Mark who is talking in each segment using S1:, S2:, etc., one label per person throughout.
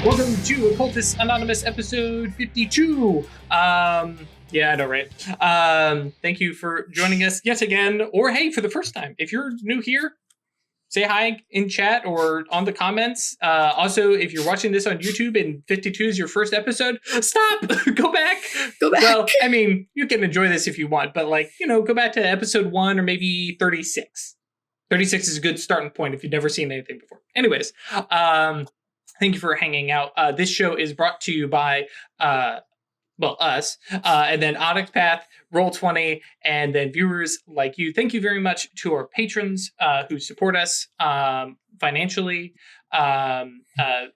S1: Welcome to Occultists Anonymous episode 52. Yeah, I know, right? Thank you for joining us yet again, or hey, for the first time. If you're new here, say hi in chat or on the comments. Also, if you're watching this on YouTube and 52 is your first episode, stop! Go back!
S2: Go back.
S1: Well, I mean, you can enjoy this if you want, but go back to episode 1 or maybe 36. 36 is a good starting point if you've never seen anything before. Anyways, thank you for hanging out. This show is brought to you by, us, and then Onyx Path, Roll20, and then viewers like you. Thank you very much to our patrons who support us financially,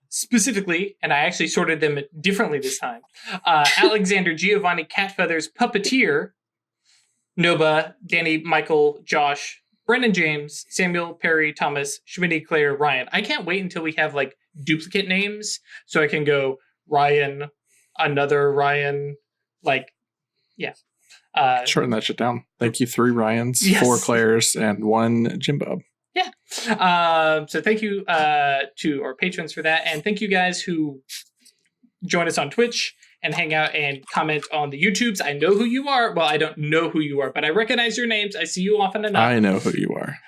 S1: specifically, and I actually sorted them differently this time. Alexander, Giovanni, Catfeathers, Puppeteer, Noba, Danny, Michael, Josh, Brendan James, Samuel, Perry, Thomas, Schmitty, Claire, Ryan. I can't wait until we have duplicate names so I can go Ryan, another Ryan,
S3: shorten that shit down. Thank you, 3 Ryans,
S1: yes.
S3: 4 Claires, and 1 Jimbo.
S1: Yeah. So thank you to our patrons for that, and thank you guys who join us on Twitch and hang out and comment on the YouTubes. I know who you are. Well, I don't know who you are, but I recognize your names. I see you often enough.
S3: I know who you are.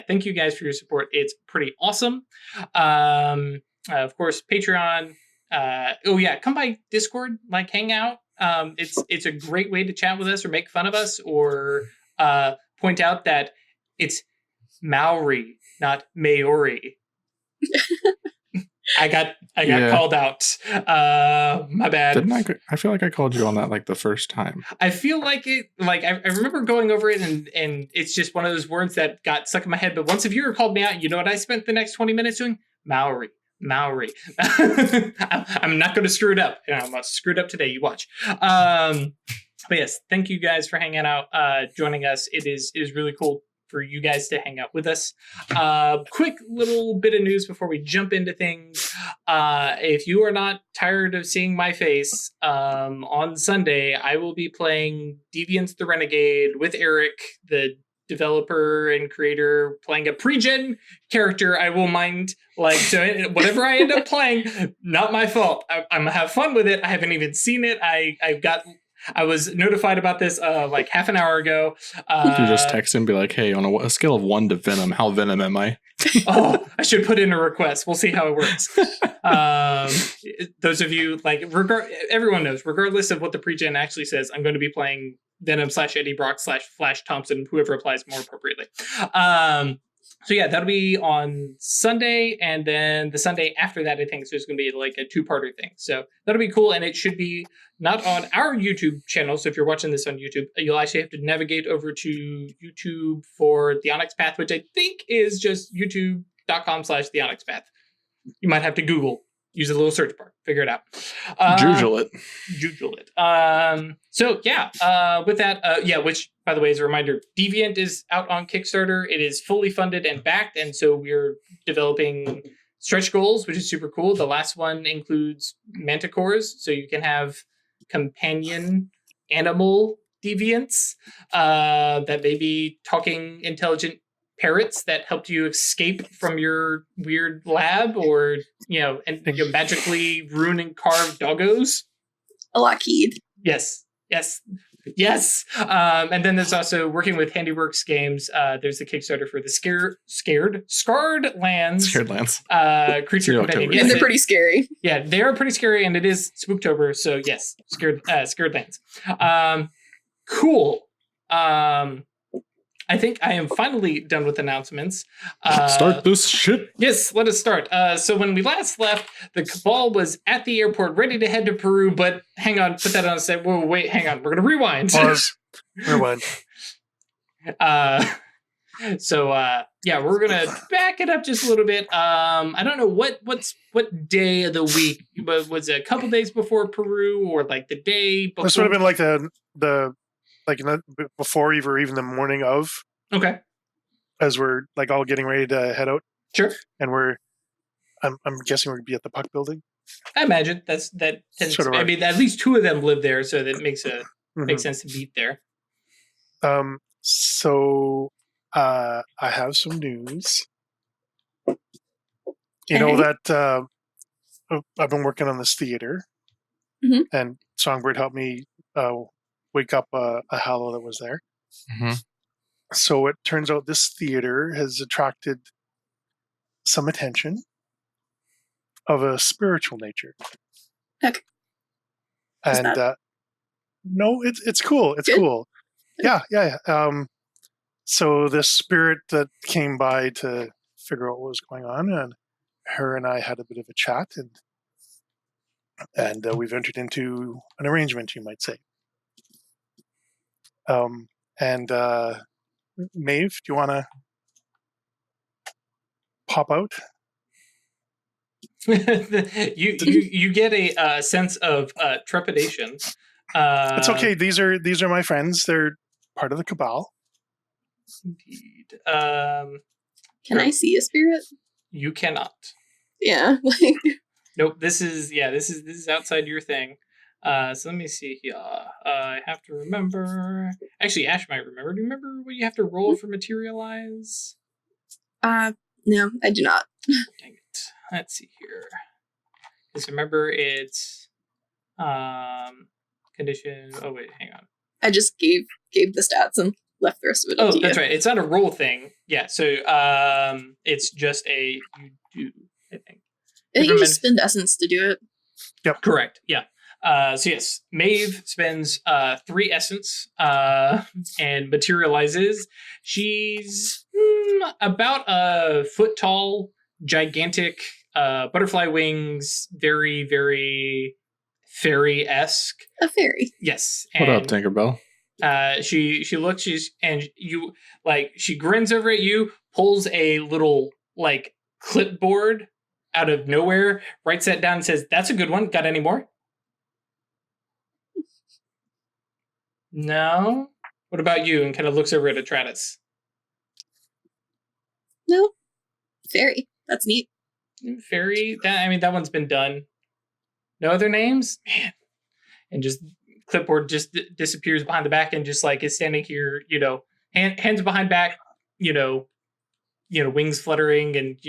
S1: Thank you guys for your support. It's pretty awesome. Of course, Patreon. Come by Discord, hang out. It's a great way to chat with us or make fun of us or point out that it's Maori, not Maori. I got called out. My bad.
S3: I feel like I called you on that the first time.
S1: I feel like it. I remember going over it, and it's just one of those words that got stuck in my head. But once a viewer called me out, you know what I spent the next 20 minutes doing? Maori. I'm not going to screw it up. I'm going to screw it up today. You watch. But yes, thank you guys for hanging out, joining us. It is really cool for you guys to hang out with us. Quick little bit of news before we jump into things. If you are not tired of seeing my face, on Sunday, I will be playing Deviants the Renegade with Eric, the developer and creator, playing a pre-gen character. I will mind, so whatever I end up playing, not my fault. I'm gonna have fun with it. I haven't even seen it. I was notified about this half an hour ago.
S3: You just text and be like, hey, on a scale of 1 to Venom, how Venom am I?
S1: Oh, I should put in a request. We'll see how it works. Those of you, everyone knows, regardless of what the pre-gen actually says, I'm going to be playing Venom / Eddie Brock / Flash Thompson, whoever applies more appropriately. So yeah, that'll be on Sunday, and then the Sunday after that, I think there's going to be a 2-parter thing. So that'll be cool, and it should be not on our YouTube channel. So if you're watching this on YouTube, you'll actually have to navigate over to YouTube for The Onyx Path, which I think is just youtube.com/The Onyx Path. You might have to Google. Use a little search bar. Figure it out.
S3: Jujule it.
S1: With that, which, by the way, is a reminder, Deviant is out on Kickstarter. It is fully funded and backed, and so we're developing stretch goals, which is super cool. The last one includes manticores, so you can have companion animal deviants that may be talking intelligent parrots that helped you escape from your weird lab, or and magically ruin and carve doggos.
S2: A Lockheed.
S1: Yes. And then there's also working with Handiworks Games. There's the Kickstarter for the Scarred Lands. Creature companion.
S2: Yes, and they're pretty scary.
S1: Yeah, they're pretty scary, and it is Spooktober, so yes, Scared Lands. Cool. I think I am finally done with announcements.
S3: Start this shit.
S1: Yes, let us start. So when we last left, the cabal was at the airport ready to head to Peru, but hang on, put that on and say, whoa, wait, hang on. We're going to rewind.
S4: Pause. Rewind.
S1: We're going to back it up just a little bit. I don't know what day of the week, but was it a couple days before Peru or the day before?
S4: This would have been the before even the morning of.
S1: Okay.
S4: As we're all getting ready to head out.
S1: Sure.
S4: And I'm guessing we're gonna be at the Puck building.
S1: I imagine that tends to, I mean, at least 2 of them live there, so that makes sense to meet there.
S4: So I have some news. You know
S2: Okay.
S4: that I've been working on this theater,
S2: Mhm.
S4: and Songbird helped me wake up a hallow that was there.
S3: Mm-hmm.
S4: So it turns out this theater has attracted some attention of a spiritual nature.
S2: Heck. Is
S4: And
S2: that
S4: no, it's cool. It's
S2: good?
S4: cool. Yeah. So this spirit that came by to figure out what was going on, and her and I had a bit of a chat, and we've entered into an arrangement, you might say. And Maeve, do you want to pop out?
S1: you get a sense of trepidation.
S4: It's okay. These are my friends. They're part of the cabal.
S1: Indeed.
S2: Can I see a spirit?
S1: You cannot.
S2: Yeah.
S1: Nope. This is outside your thing. So let me see here. I have to remember. Actually, Ash might remember. Do you remember what you have to roll for materialize?
S2: No, I do not.
S1: Dang it. Let's see here. Because remember, it's condition. Oh wait, hang on.
S2: I just gave the stats and left the rest of it up to you.
S1: Oh, that's right. It's not a roll thing. Yeah. So it's just a you do. I think.
S2: I think you just spend essence to do it.
S4: Yep.
S1: Correct. Yeah. So yes, Maeve spends 3 essence and materializes. She's about a foot tall, gigantic, butterfly wings, very, very fairy-esque.
S2: A fairy.
S1: Yes.
S3: What up, Tinkerbell?
S1: She looks, she grins over at you, pulls a little like clipboard out of nowhere, writes that down and says, "That's a good one. Got any more?" No? What about you? And kind of looks over at Atratus.
S2: No. Fairy. That's neat.
S1: Fairy? That one's been done. No other names? Man. And just clipboard just disappears behind the back and just like is standing here, hands behind back, wings fluttering, and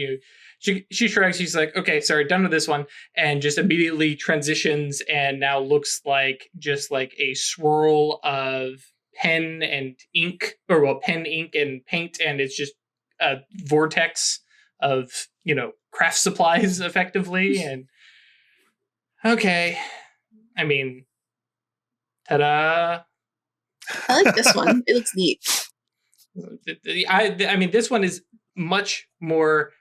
S1: she shrugs. She's like, "Okay, sorry, done with this one," and just immediately transitions and now looks like just like a swirl of pen and ink, pen, ink, and paint, and it's just a vortex of craft supplies effectively. And okay, ta-da!
S2: I like this one. It looks neat.
S1: This one is much more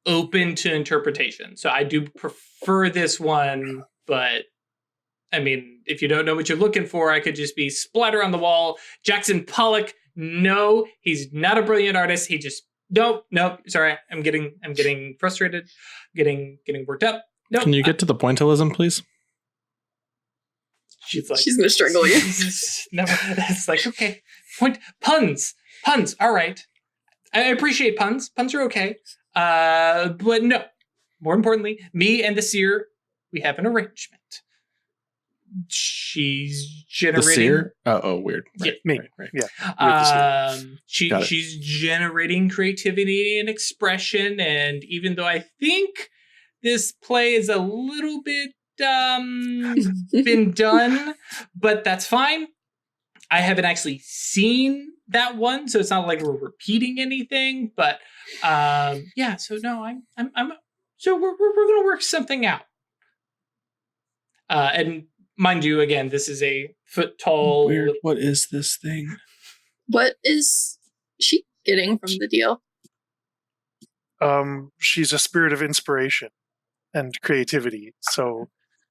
S1: open to interpretation. So I do prefer this one, but if you don't know what you're looking for, I could just be splatter on the wall. Jackson Pollock, no, he's not a brilliant artist. He just nope. Sorry, I'm getting frustrated, getting worked up. Nope.
S3: Can you get to the pointillism, please?
S1: She's like,
S2: she's gonna strangle you.
S1: No, it's like, okay, puns. All right, I appreciate puns. Puns are okay. But no. More importantly, me and the seer, we have an arrangement. She's generating.
S3: The seer? Oh, weird.
S1: Right,
S4: Me.
S3: Right.
S4: Yeah.
S1: She's generating creativity and expression, and even though I think this play is a little bit been done, but that's fine. I haven't actually seen that one, so it's not like we're repeating anything. But yeah, so no, I'm so we're gonna work something out. And mind you, again, this is a foot tall.
S3: Weird. What is this thing?
S2: What is she getting from the deal?
S4: She's a spirit of inspiration and creativity. So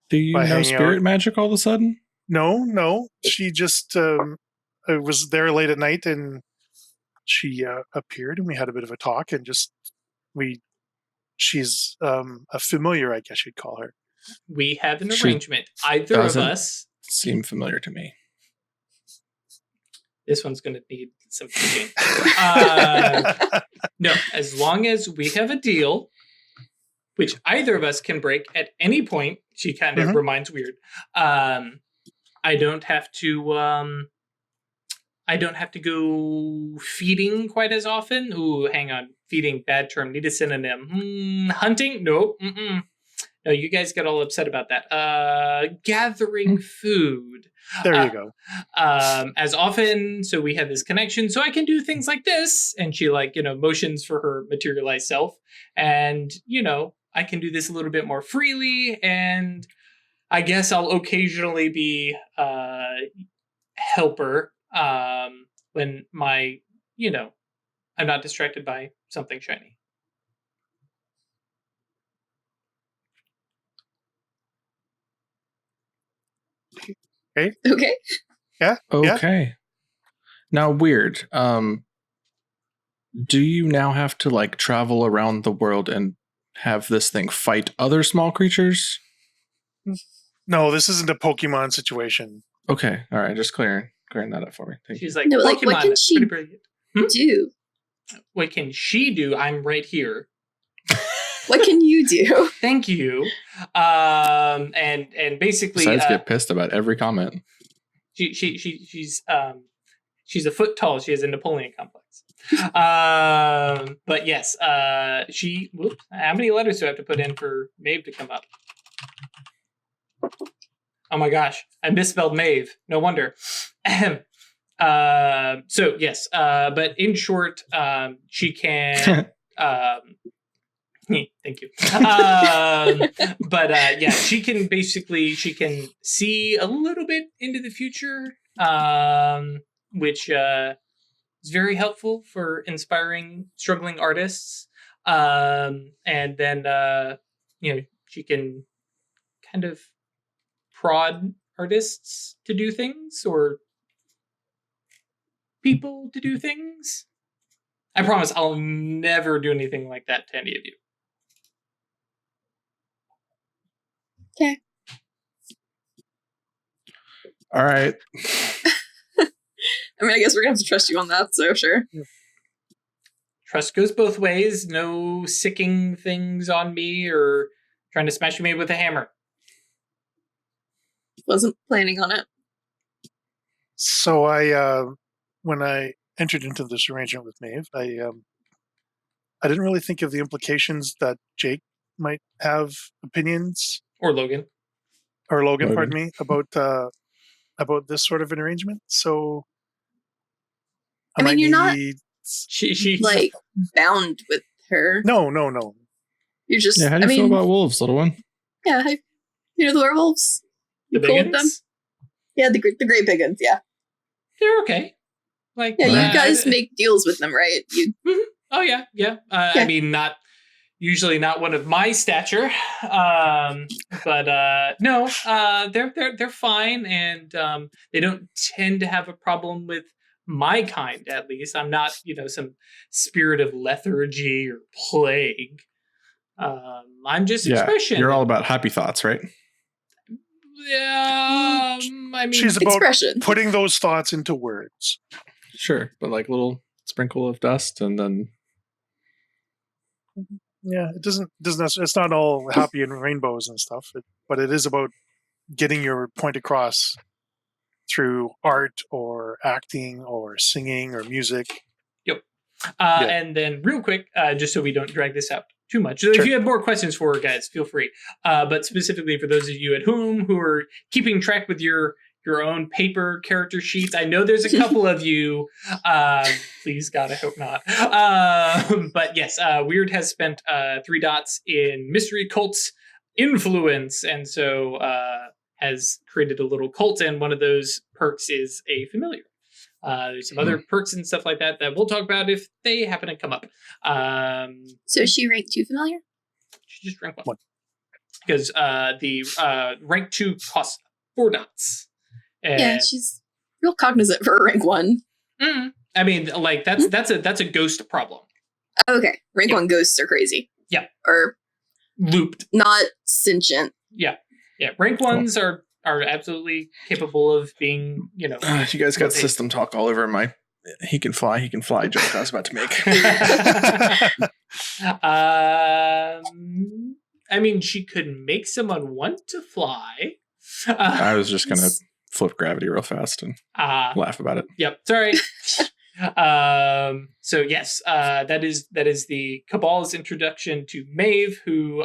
S3: do you know spirit magic all of a sudden?
S4: No. She just was there late at night, and she appeared, and we had a bit of a talk, and she's a familiar, I guess you'd call her.
S1: We have an arrangement. Either of us
S3: seem familiar to me.
S1: This one's going to need some teaching. No, as long as we have a deal, which either of us can break at any point, she kind of reminds Wyrd. I don't have to I don't have to go feeding quite as often. Ooh, hang on. Feeding, bad term. Need a synonym. Hunting? Nope. Mm-mm. No, you guys get all upset about that. Gathering food.
S4: There you go.
S1: As often, so we have this connection, so I can do things like this. And she motions for her materialized self. And, I can do this a little bit more freely. And I guess I'll occasionally be helper when my, I'm not distracted by something shiny.
S2: Okay.
S4: Yeah.
S3: Okay. Now, Wyrd. Do you now have to travel around the world and have this thing fight other small creatures?
S4: No, this isn't a Pokemon situation.
S3: Okay. All right. Just clearing that up for me. Thank you.
S1: She's like,
S2: No,
S1: Pokemon,
S2: what can she
S1: pretty brilliant.
S2: do?
S1: What can she do? I'm right here.
S2: What can you do?
S1: Thank you. And basically,
S3: Besides get pissed about every comment.
S1: She's a foot tall. She has a Napoleon complex. But yes, whoops, how many letters do I have to put in for Maeve to come up? Oh my gosh, I misspelled Maeve. No wonder. So yes, but in short, she can. Thank you. But yeah, she can see a little bit into the future, which is very helpful for inspiring struggling artists. And then she can kind of prod artists to do things or people to do things. I promise I'll never do anything like that to any of you.
S2: Okay.
S3: All right.
S2: I mean, I guess we're gonna have to trust you on that, so sure.
S1: Trust goes both ways. No sicking things on me or trying to smash me with a hammer.
S2: Wasn't planning on it.
S4: So when I entered into this arrangement with Maeve, I didn't really think of the implications that Jake might have opinions,
S1: Or Logan.
S4: or Logan, pardon me, about this sort of an arrangement. So
S2: I mean, you're not
S1: She
S2: bound with her.
S4: No.
S2: You're just.
S3: Yeah, how do you feel about wolves, little one?
S2: Yeah, the werewolves.
S1: the
S2: You cool with
S1: biggins?
S2: them? Yeah, the great big ones. Yeah,
S1: They're okay.
S2: yeah. You guys make deals with them, right? You.
S1: Oh yeah. I mean, usually not one of my stature, but no, they're fine, and they don't tend to have a problem with my kind. At least I'm not, some spirit of lethargy or plague. I'm just expression.
S3: You're all about happy thoughts, right?
S1: Yeah, I mean,
S4: She's about
S2: Expression.
S4: putting those thoughts into words.
S3: Sure, but little sprinkle of dust, and then
S4: Yeah, it doesn't. It's not all happy and rainbows and stuff, but it is about getting your point across through art or acting or singing or music.
S1: Yep.
S4: Yeah.
S1: And then real quick, just so we don't drag this out too much. So
S4: Sure.
S1: if you have more questions for her, guys, feel free. But specifically for those of you at home who are keeping track with your own paper character sheets, I know there's a couple of you. Please, God, I hope not. But yes, Wyrd has spent 3 dots in mystery cults influence, and so has created a little cult, and one of those perks is a familiar. There's some other perks and stuff like that we'll talk about if they happen to come up.
S2: So is she ranked 2 familiar?
S1: She just rank 1. Because the rank 2 costs 4 dots. And,
S2: Yeah, she's real cognizant for a rank 1.
S1: I mean, that's a ghost problem.
S2: Okay, rank 1 ghosts are crazy.
S1: Yeah.
S2: Or
S1: Looped.
S2: not sentient.
S1: Yeah. Rank 1s are absolutely capable of being,
S3: you guys got system talk all over my he can fly joke I was about to make.
S1: I mean, she could make someone want to fly.
S3: I was just gonna flip gravity real fast and laugh about it.
S1: Yep. Sorry. So yes, that is the Cabal's introduction to Maeve, who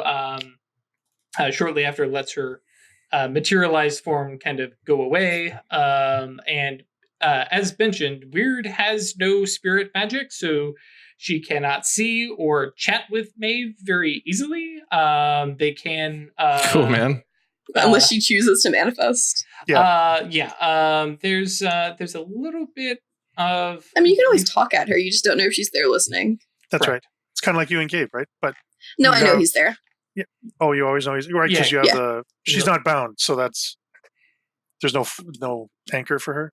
S1: shortly after lets her materialized form kind of go away. And as mentioned, Wyrd has no spirit magic, so she cannot see or chat with Maeve very easily. They can
S3: Cool, man.
S2: Unless she chooses to manifest.
S1: There's a little bit of.
S2: I mean, you can always talk at her. You just don't know if she's there listening.
S4: That's right. It's kind of like you and Gabe, right? But
S2: no, I know he's there.
S4: Yeah. Oh, you always know he's right because you have the. She's not bound, so there's no anchor for her.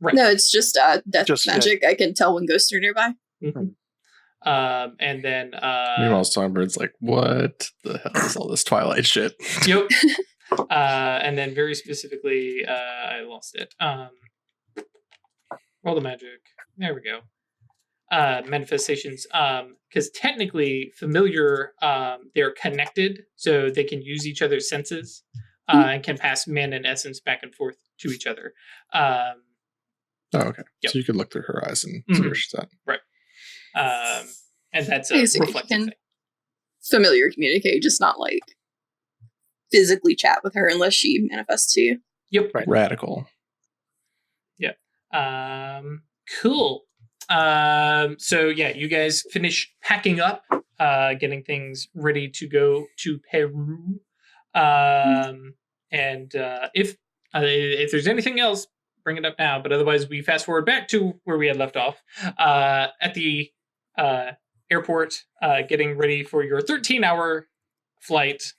S2: Right. No, it's just death magic. I can tell when ghosts are nearby.
S1: Mm-hmm. And then
S3: meanwhile, Songbird's like, what the hell is all this Twilight shit?
S1: Yep. And then very specifically, I lost it. Roll the magic. There we go. Manifestations. Because technically, familiar, they're connected, so they can use each other's senses and can pass man and essence back and forth to each other.
S3: Oh, okay.
S1: Yep.
S3: So you could look through her eyes and see where she's at.
S1: Right. And that's a reflective thing.
S2: Familiar communicate, just not like physically chat with her unless she manifests to you.
S1: Yep.
S3: Right. Radical.
S1: Yep. Cool. So yeah, you guys finish packing up, getting things ready to go to Peru. And if there's anything else, bring it up now. But otherwise, we fast forward back to where we had left off at the airport, getting ready for your 13-hour flight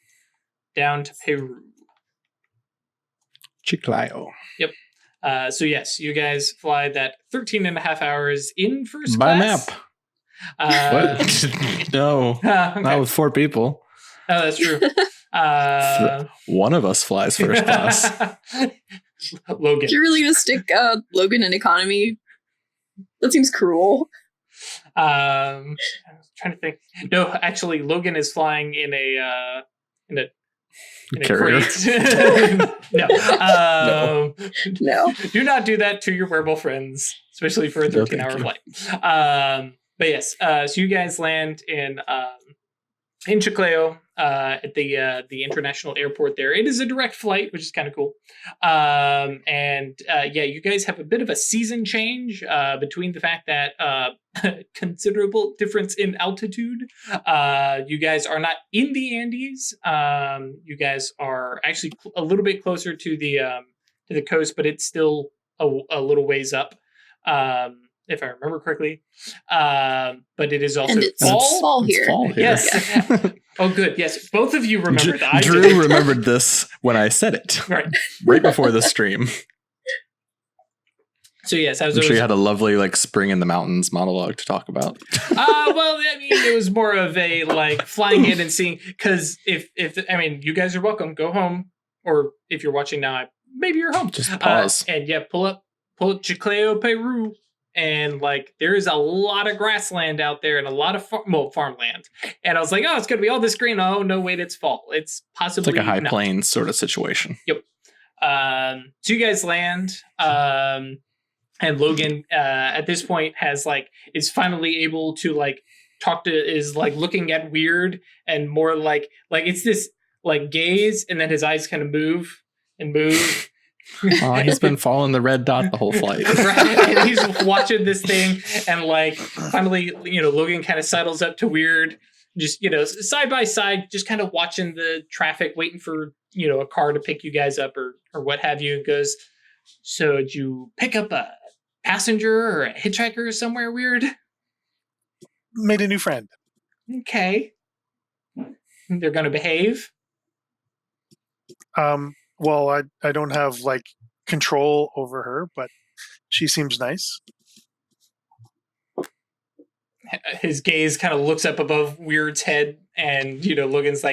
S1: down to Peru.
S3: Chiclayo.
S1: Yep. So yes, you guys fly that 13 and a half hours in first
S3: by
S1: class.
S3: What? No,
S1: okay.
S3: Not with 4 people.
S1: Oh, that's true.
S3: One of us flies first class.
S1: Logan.
S2: If you're really gonna stick Logan in economy, that seems cruel.
S1: I was trying to think. No, actually, Logan is flying in a
S3: carrier.
S1: crate. No.
S2: No.
S1: Do not do that to your wearable friends, especially for a 13-hour flight. But yes, so you guys land in Chiclayo at the international airport there. It is a direct flight, which is kind of cool. You guys have a bit of a season change between the fact that considerable difference in altitude. You guys are not in the Andes. You guys are actually a little bit closer to the coast, but it's still a little ways up. If I remember correctly. But it is also
S2: fall here.
S3: It's fall here.
S1: Yes. Oh, good. Yes. Both of you remembered that.
S3: Drew remembered this when I said it. Right before the stream.
S1: So yes,
S3: I'm sure you had a lovely spring in the mountains monologue to talk about.
S1: Well, I mean, it was more of a flying in and seeing, because if you guys are welcome, go home, or if you're watching now, maybe you're home.
S3: Just pause.
S1: And yeah, pull up Chiclayo, Peru. And there is a lot of grassland out there and a lot of farmland. And I was like, oh, it's going to be all this green. Oh, no, wait, it's fall. It's possibly
S3: it's like a high plains sort of situation.
S1: Yep. So you guys land, and Logan at this point is finally able to talk to, is looking at Wyrd, and more it's this gaze, and then his eyes kind of move and move.
S3: Oh, he's been following the red dot the whole flight.
S1: Right. And he's watching this thing, and finally, Logan kind of sidles up to Wyrd, just, side by side, just kind of watching the traffic, waiting for, a car to pick you guys up or what have you, and goes, so did you pick up a passenger or a hitchhiker somewhere, Wyrd?
S4: Made a new friend.
S1: Okay. They're going to behave?
S4: Well, I don't have control over her, but she seems nice.
S1: His gaze kind of looks up above Wyrd's head, and Logan's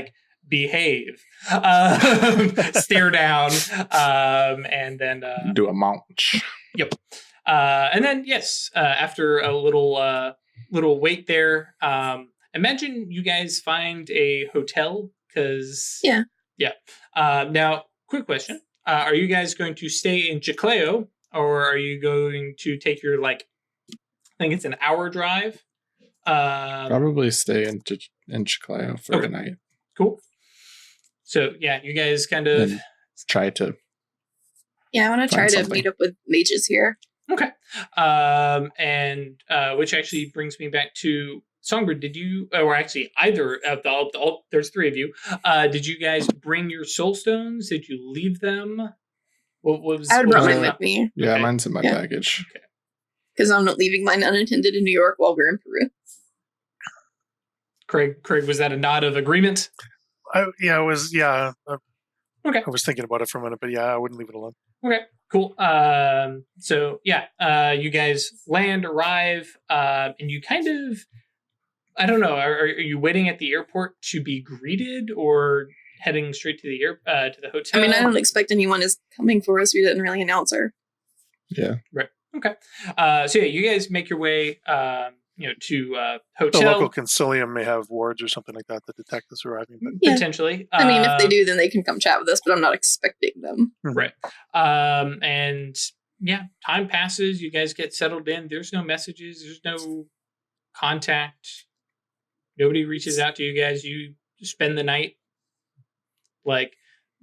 S1: behave, stare down, and then
S3: do a munch.
S1: Yep. And then yes, after a little wait there, imagine you guys find a hotel, because
S2: yeah.
S1: Now, quick question. are you guys going to stay in Chicleo, or are you going to take your I think it's an hour drive?
S3: Probably stay in Chiclayo for
S1: Okay.
S3: a night.
S1: Cool. So yeah, you guys kind of
S3: And try to.
S2: Yeah, I want to try
S3: Find
S2: to
S3: something.
S2: meet up with mages here.
S1: okay. And which actually brings me back to Songbird. Did you, or actually either of there's three of you. Did you guys bring your soul stones? Did you leave them? What was?
S2: I would
S1: what
S2: brought
S1: was
S2: mine
S1: the-
S2: with me
S3: Yeah,
S1: Okay.
S3: mine's in my
S2: Yeah.
S3: baggage.
S2: because I'm not leaving mine unattended in New York while we're in Peru.
S1: Craig, was that a nod of agreement?
S4: I was
S1: Okay.
S4: I was thinking about it for a minute, but yeah, I wouldn't leave it alone.
S1: Okay, cool. So yeah, you guys arrive, and you kind of, I don't know, are you waiting at the airport to be greeted, or heading straight to the to the hotel?
S2: I mean, I don't expect anyone is coming for us. We didn't really announce her.
S3: Yeah.
S1: Okay. So yeah, you guys make your way, to
S4: The
S1: hotel
S4: local concilium may have wards or something like that that detect us arriving. But
S2: Yeah.
S1: potentially.
S2: I mean, if they do, then they can come chat with us, but I'm not expecting them.
S1: Right. And yeah, time passes. You guys get settled in. There's no messages. There's no contact. Nobody reaches out to you guys. You spend the night. Like,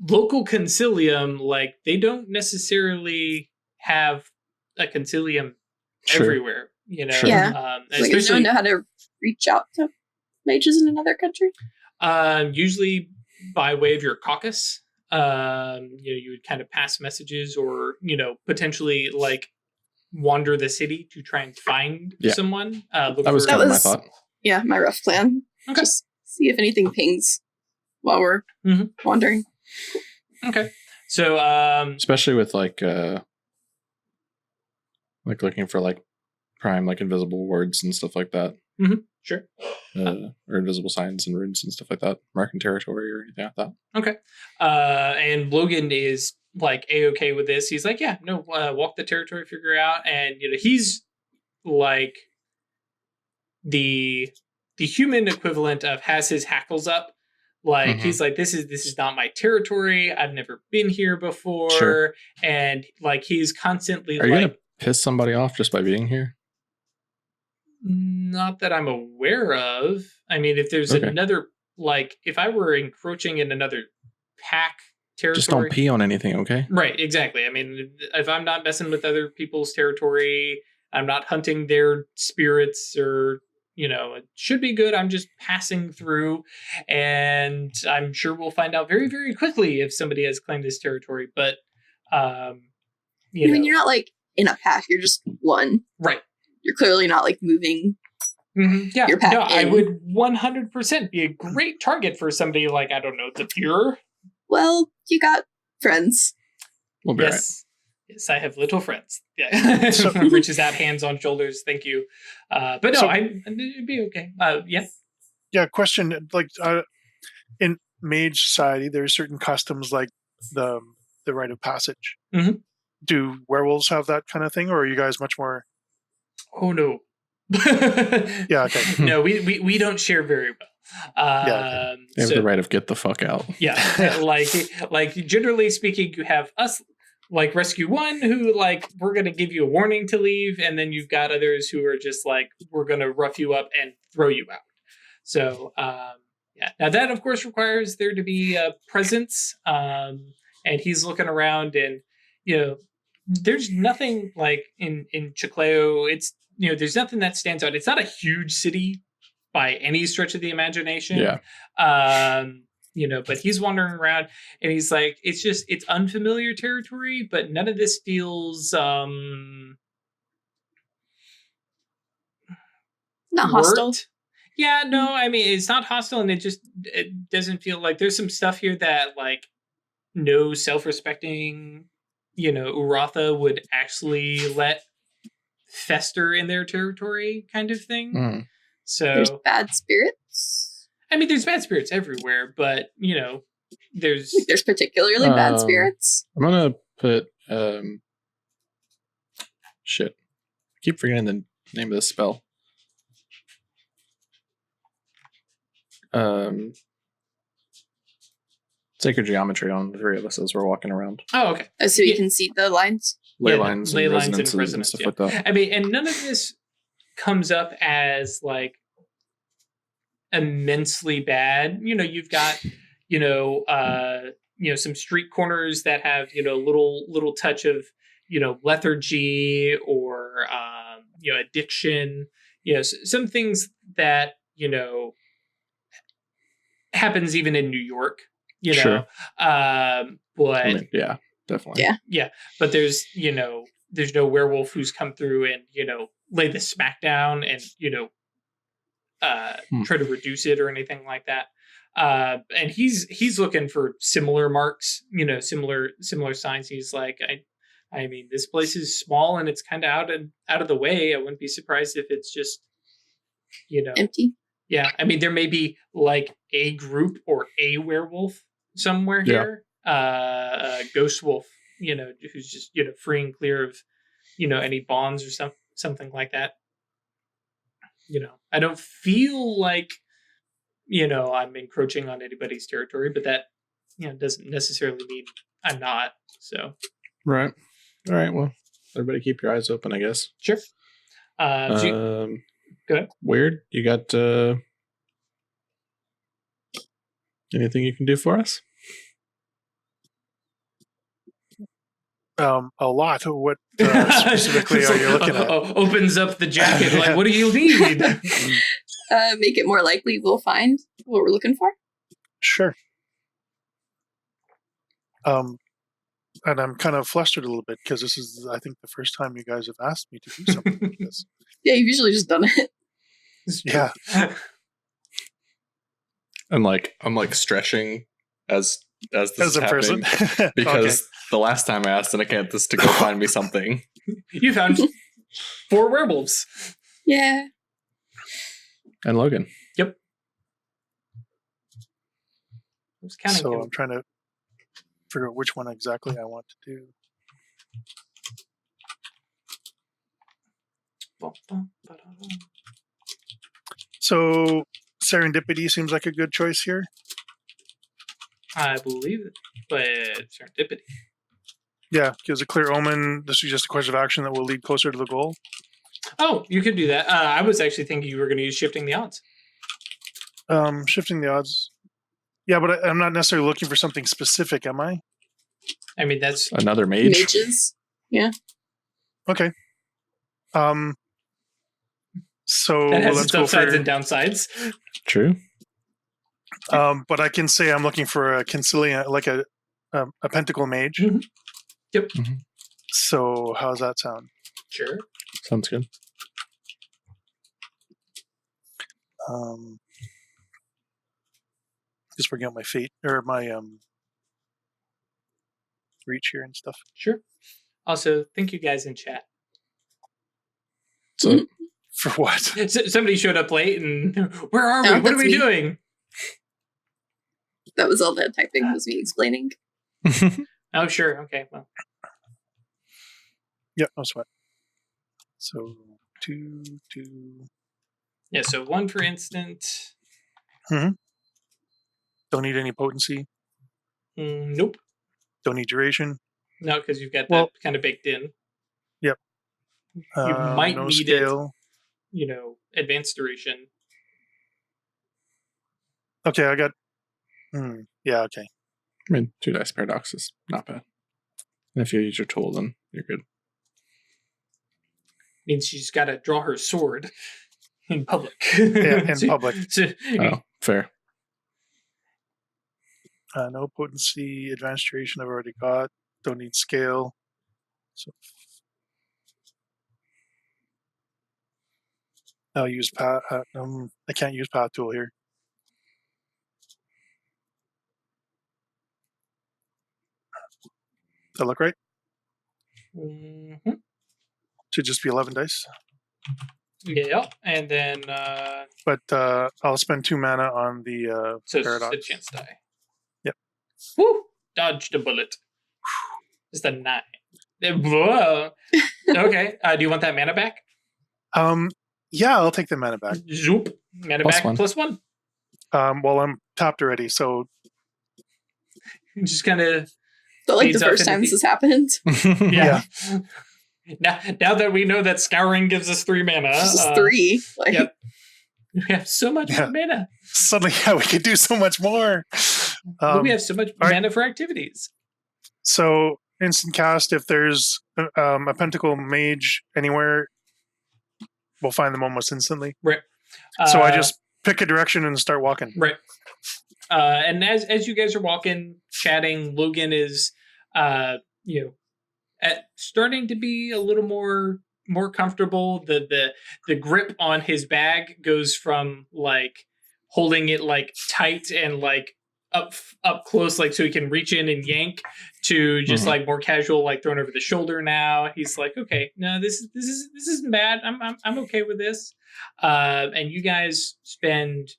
S1: local concilium, like, they don't necessarily have a concilium
S3: Sure.
S1: everywhere, you know?
S3: Sure.
S2: Yeah. Like, does
S1: Especially,
S2: anyone know how to reach out to mages in another country?
S1: usually by way of your caucus. You would kind of pass messages, or potentially like wander the city to try and find
S3: Yeah.
S1: someone.
S3: That was
S1: look
S3: kind
S1: for-
S3: of my
S2: was-
S3: thought.
S2: Yeah, my rough plan.
S1: Okay.
S2: Just see if anything pings while we're
S1: Mhm.
S2: wandering.
S1: Okay. So
S3: Especially with like looking for like prime like invisible words and stuff like that.
S1: sure.
S3: Or invisible signs and runes and stuff like that. Marking territory or anything like that.
S1: Okay. And Logan is like A-okay with this. He's like, yeah, no, walk the territory, figure out. And, he's like the human equivalent of has his hackles up. Like,
S3: Mhm.
S1: he's like, this is not my territory. I've never been here before.
S3: Sure.
S1: And like, he's constantly
S3: Are you
S1: like,
S3: gonna piss somebody off just by being here?
S1: not that I'm aware of. I mean, if there's
S3: Okay.
S1: another, like, if I were encroaching in another pack territory.
S3: Just don't pee on anything, okay?
S1: Right, exactly. I mean, if I'm not messing with other people's territory, I'm not hunting their spirits, or, it should be good. I'm just passing through, and I'm sure we'll find out very, very quickly if somebody has claimed this territory. But,
S2: I mean, you're not like in a pack, you're just one.
S1: right.
S2: You're clearly not like moving.
S1: Yeah,
S2: Your pack
S1: no, I
S2: in.
S1: would 100% be a great target for somebody like, I don't know, the Fuhrer.
S2: Well, you got friends.
S3: We'll be right.
S1: Yes, I have little friends. Yeah,
S4: So-
S1: reaches out, hands on shoulders. Thank you. But no,
S4: So-
S1: it'd be okay. Yeah.
S4: yeah, question like in mage society, there are certain customs like the rite of passage.
S1: Mhm.
S4: Do werewolves have that kind of thing, or are you guys much more?
S1: Oh no.
S4: Yeah, okay.
S1: No, we don't share very well.
S4: Yeah,
S3: They have
S1: so-
S3: the right of get the fuck out.
S1: Yeah, like generally speaking, you have us like Rescue One, who like we're gonna give you a warning to leave, and then you've got others who are just like we're gonna rough you up and throw you out. So yeah, now that of course requires there to be a presence. And he's looking around, and there's nothing like in Chicleo. It's there's nothing that stands out. It's not a huge city by any stretch of the imagination.
S3: Yeah.
S1: But he's wandering around, and he's like, it's unfamiliar territory, but none of this feels
S2: Not
S1: worked.
S2: hostile.
S1: Yeah, no, I mean, it's not hostile, and it doesn't feel like there's some stuff here that like no self-respecting, Uratha would actually let fester in their territory, kind of thing.
S3: Mm.
S1: So
S2: There's bad spirits.
S1: I mean, there's bad spirits everywhere, but there's
S2: Like, there's particularly bad
S3: Um,
S2: spirits.
S3: I'm gonna put shit. I keep forgetting the name of this spell. sacred geometry on the three of us as we're walking around.
S1: Oh, okay.
S2: So you
S1: Yeah.
S2: can see the lines.
S3: Ley
S1: Yeah,
S3: lines
S1: ley
S3: and
S1: lines and
S3: resonances and
S1: resonance,
S3: stuff
S1: yeah.
S3: like that.
S1: I mean, and none of this comes up as like immensely bad. You've got, some street corners that have, little touch of, lethargy or, addiction, some things that, happens even in New York,
S3: Sure.
S1: but
S3: I mean, yeah, definitely.
S2: Yeah.
S1: but there's no werewolf who's come through and lay the smack down and try to reduce it or anything like that. And he's looking for similar marks, similar signs. He's like, I mean, this place is small and it's kind of out of the way. I wouldn't be surprised if it's just
S2: Empty.
S1: yeah. I mean, there may be like a group or a werewolf somewhere
S3: Yeah.
S1: here. A ghost wolf, who's just free and clear of any bonds or something like that. I don't feel like I'm encroaching on anybody's territory, but that doesn't necessarily mean I'm not. So
S3: Right. All right. Well, everybody keep your eyes open, I guess.
S1: sure. Go ahead.
S3: Wyrd, you got anything you can do for us?
S4: A lot. What specifically are you looking at?
S1: Opens up the jacket. Like, what do you need?
S2: Make it more likely we'll find what we're looking for.
S4: Sure. And I'm kind of flustered a little bit because this is, I think, the first time you guys have asked me to do something like this.
S2: Yeah, you've usually just done it.
S4: Yeah.
S3: And like I'm like stretching as this
S4: As
S3: is
S4: a person.
S3: happening because the last time I asked an Acanthus to go find me something.
S1: You found 4 werewolves.
S2: Yeah.
S3: And Logan.
S1: Yep. I was counting.
S4: So I'm trying to figure out which one exactly I want to do. So serendipity seems like a good choice here.
S1: I believe it, but serendipity.
S4: Yeah, gives a clear omen. This is just a course of action that will lead closer to the goal.
S1: Oh, you could do that. I was actually thinking you were going to use shifting the odds.
S4: Shifting the odds. Yeah, but I'm not necessarily looking for something specific, am I?
S1: I mean, that's
S3: Another mage.
S2: Mages. Yeah.
S4: Okay. So
S1: that has
S4: let's
S1: its
S4: go
S1: upsides
S4: for.
S1: and downsides.
S3: True.
S4: But I can say I'm looking for a conciliant, like a pentacle mage.
S1: Mhm. Yep.
S4: So how's that sound?
S1: Sure.
S3: Sounds good.
S4: Just bring out my fate or my reach here and stuff.
S1: Sure. Also, thank you guys in chat.
S3: So
S4: For what?
S1: Somebody showed up late, and where are we?
S2: Oh,
S1: What are
S2: that's
S1: we
S2: me.
S1: doing?
S2: That was all that typing was me explaining.
S1: Oh, sure. Okay. Well,
S4: Yeah, no sweat. So 2.
S1: yeah. So 1 for instant.
S4: Don't need any potency.
S1: Nope.
S4: Don't need duration.
S1: No, because you've got
S4: Well-
S1: that kind of baked in.
S4: Yep.
S1: You might
S4: no
S1: need
S4: scale.
S1: it. Advanced duration.
S4: Okay, I got. Yeah, okay.
S3: I mean, 2 dice paradox is not bad. And if you use your tool, then you're good.
S1: Means she's got to draw her sword in public.
S4: Yeah, in public.
S3: Oh, fair.
S4: No potency, advanced duration I've already got. Don't need scale. So I'll use path. I can't use path tool here. Does that look right?
S1: Mhm.
S4: Should just be 11 dice.
S1: Yeah, and then
S4: But I'll spend 2 mana on the
S1: so it's
S4: paradox.
S1: a chance die.
S4: Yep.
S1: Woo! Dodged a bullet. Just a 9. Whoa. Okay. Do you want that mana back?
S4: Yeah, I'll take the mana back.
S1: Zoop. Mana
S3: Plus
S1: back
S3: 1.
S1: +1.
S4: Well, I'm tapped already, so
S1: just kind of
S2: So like
S1: Fades
S2: the
S1: off
S2: first
S1: into
S2: time
S1: the-
S2: this has happened.
S1: yeah. Now that we know that scouring gives us 3 mana,
S2: It's just 3. Like
S1: yep. We have so much
S4: Yeah.
S1: more mana.
S4: Suddenly, yeah, we could do so much more.
S1: But we have so much
S4: all right.
S1: mana for activities.
S4: So instant cast, if there's a Pentacle mage anywhere, we'll find them almost instantly.
S1: Right.
S4: So I just pick a direction and start walking.
S1: Right. And as you guys are walking, chatting, Logan is, starting to be a little more comfortable. The grip on his bag goes from like holding it like tight and like up close, like so he can reach in and yank, to just like more casual, like thrown over the shoulder. Now he's like, okay, no, this isn't bad. I'm okay with this. And you guys spend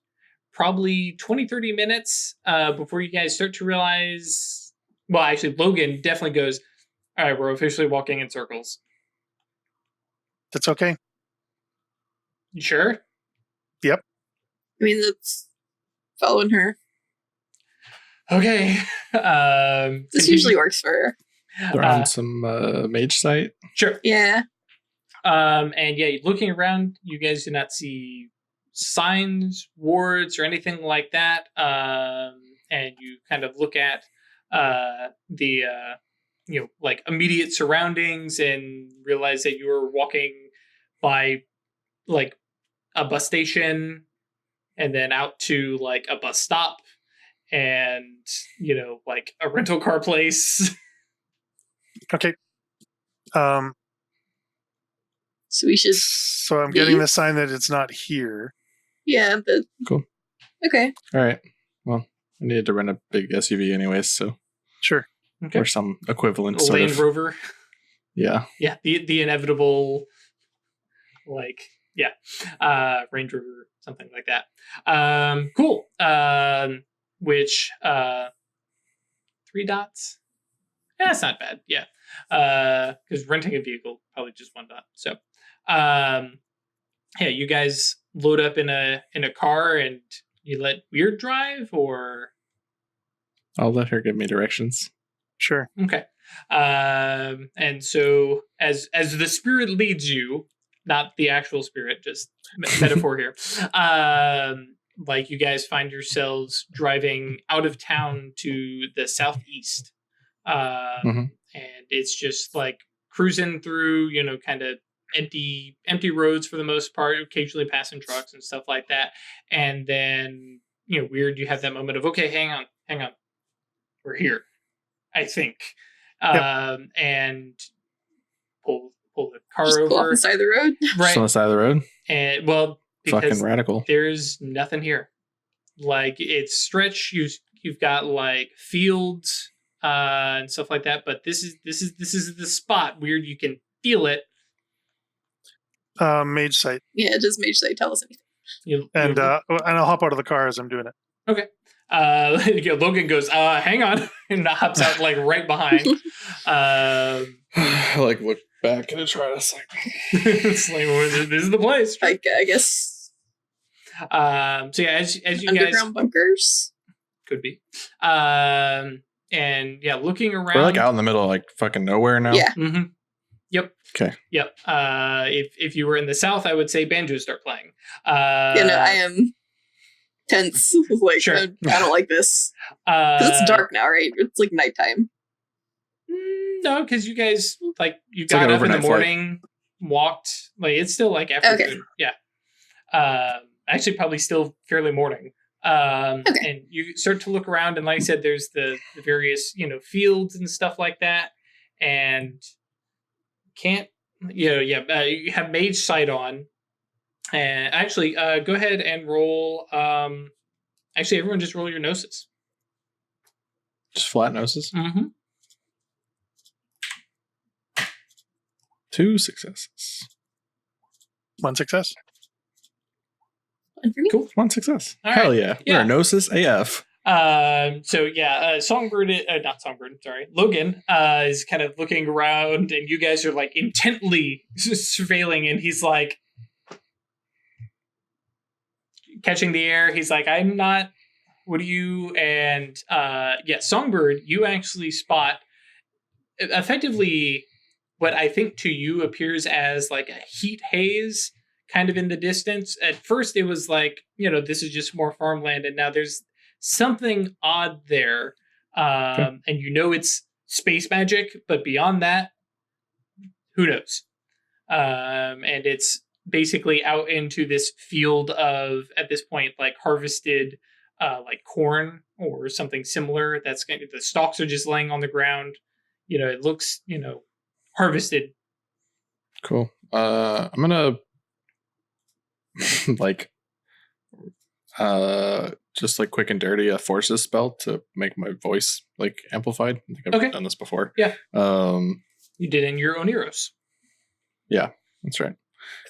S1: probably 20-30 minutes before you guys start to realize, well, actually Logan definitely goes, all right, we're officially walking in circles.
S4: That's okay.
S1: You sure?
S2: I mean, that's following her.
S1: Okay.
S2: This usually works for her.
S3: They're on some mage site.
S1: Sure.
S2: Yeah.
S1: And yeah, looking around, you guys do not see signs, wards, or anything like that. And you kind of look at the like immediate surroundings and realize that you are walking by like a bus station and then out to like a bus stop and like a rental car place.
S4: Okay.
S2: So we should.
S4: So I'm getting the sign that it's not here.
S2: Yeah.
S3: Cool.
S2: Okay.
S3: All right. Well, I needed to rent a big SUV anyways, so
S4: Sure.
S1: Okay.
S3: or some equivalent
S1: A
S3: sort
S1: Land
S3: of.
S1: Rover.
S3: Yeah.
S1: Yeah, the inevitable, like, Range Rover, something like that. Cool. Which 3 dots? Yeah, that's not bad. Yeah, because renting a vehicle probably just 1 dot. So, yeah, you guys load up in a car and you let Wyrd drive, or
S3: I'll let her give me directions.
S4: Sure.
S1: okay. And so as the spirit leads you, not the actual spirit, just metaphor here. Like you guys find yourselves driving out of town to the southeast. And it's just like cruising through, kind of empty roads for the most part, occasionally passing trucks and stuff like that. And then, Wyrd, you have that moment of, okay, hang on. We're here, I think.
S4: Yep.
S1: And pull the car
S2: Just pull off
S1: over.
S2: the side of the road.
S3: Just on
S1: Right.
S3: the side of the road.
S1: And well,
S3: Fucking
S1: because
S3: radical.
S1: there's nothing here. Like it's stretched. You've got like fields and stuff like that. But this is the spot. Wyrd, you can feel it.
S4: Mage site.
S2: Yeah, just mage site. Tell us anything.
S4: And I'll hop out of the car as I'm doing it.
S1: Okay. Logan goes, hang on, and hops out like right behind.
S3: I like look back and try to like
S1: It's like, well, this is the place.
S2: I guess
S1: So yeah, as you
S2: underground
S1: guys
S2: bunkers.
S1: could be, and yeah, looking around.
S3: we're like out in the middle of like fucking nowhere now.
S2: Yeah.
S1: Mm-hmm. Yep.
S3: Okay.
S1: Yep. If you were in the south, I would say banjos start playing.
S2: Yeah, no, I am tense. Like,
S1: Sure.
S2: I don't like this. 'Cause it's dark now, right? It's like nighttime.
S1: No, because you guys like you
S3: It's like
S1: got
S3: an
S1: up in the
S3: overnight flight.
S1: morning, walked. Like it's still like afternoon. Yeah. Actually, probably still fairly morning.
S2: Okay.
S1: And you start to look around, and like I said, there's the various fields and stuff like that, and you have mage sight on. And actually, go ahead and roll. Actually, everyone just roll your gnosis.
S3: Just flat noses.
S1: Mm-hmm.
S3: 2 successes.
S4: 1 success.
S2: And for me,
S1: Cool.
S3: 1 success.
S1: All
S3: Hell
S1: right.
S3: yeah.
S1: Yeah.
S3: We're gnosis AF.
S1: Songbird, not Songbird, sorry. Logan is kind of looking around, and you guys are like intently surveilling, and he's like catching the air. He's like, I'm not what do you and Songbird, you actually spot effectively what I think to you appears as like a heat haze kind of in the distance. At first it was like, this is just more farmland, and now there's something odd there. And it's space magic, but beyond that, who knows? And it's basically out into this field of, at this point, like harvested like corn or something similar. That's kind of, the stalks are just laying on the ground. It looks, harvested.
S3: Cool. I'm gonna like just like quick and dirty a forces spell to make my voice like amplified. I think I've done this before.
S1: Yeah. You did in your own heroes.
S3: Yeah, that's right.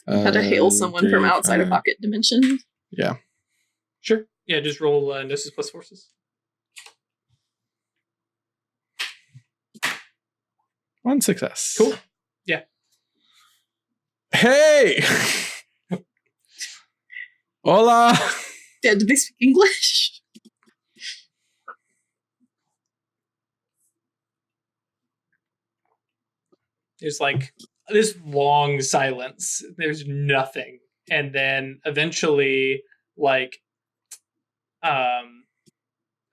S2: How to hail someone from outside a pocket dimension.
S3: Yeah.
S1: Sure. Yeah, just roll Gnosis plus forces.
S3: 1 success.
S1: Cool. Yeah.
S3: Hey! Hola!
S2: Yeah, do they speak English?
S1: There's like this long silence. There's nothing. And then eventually, like,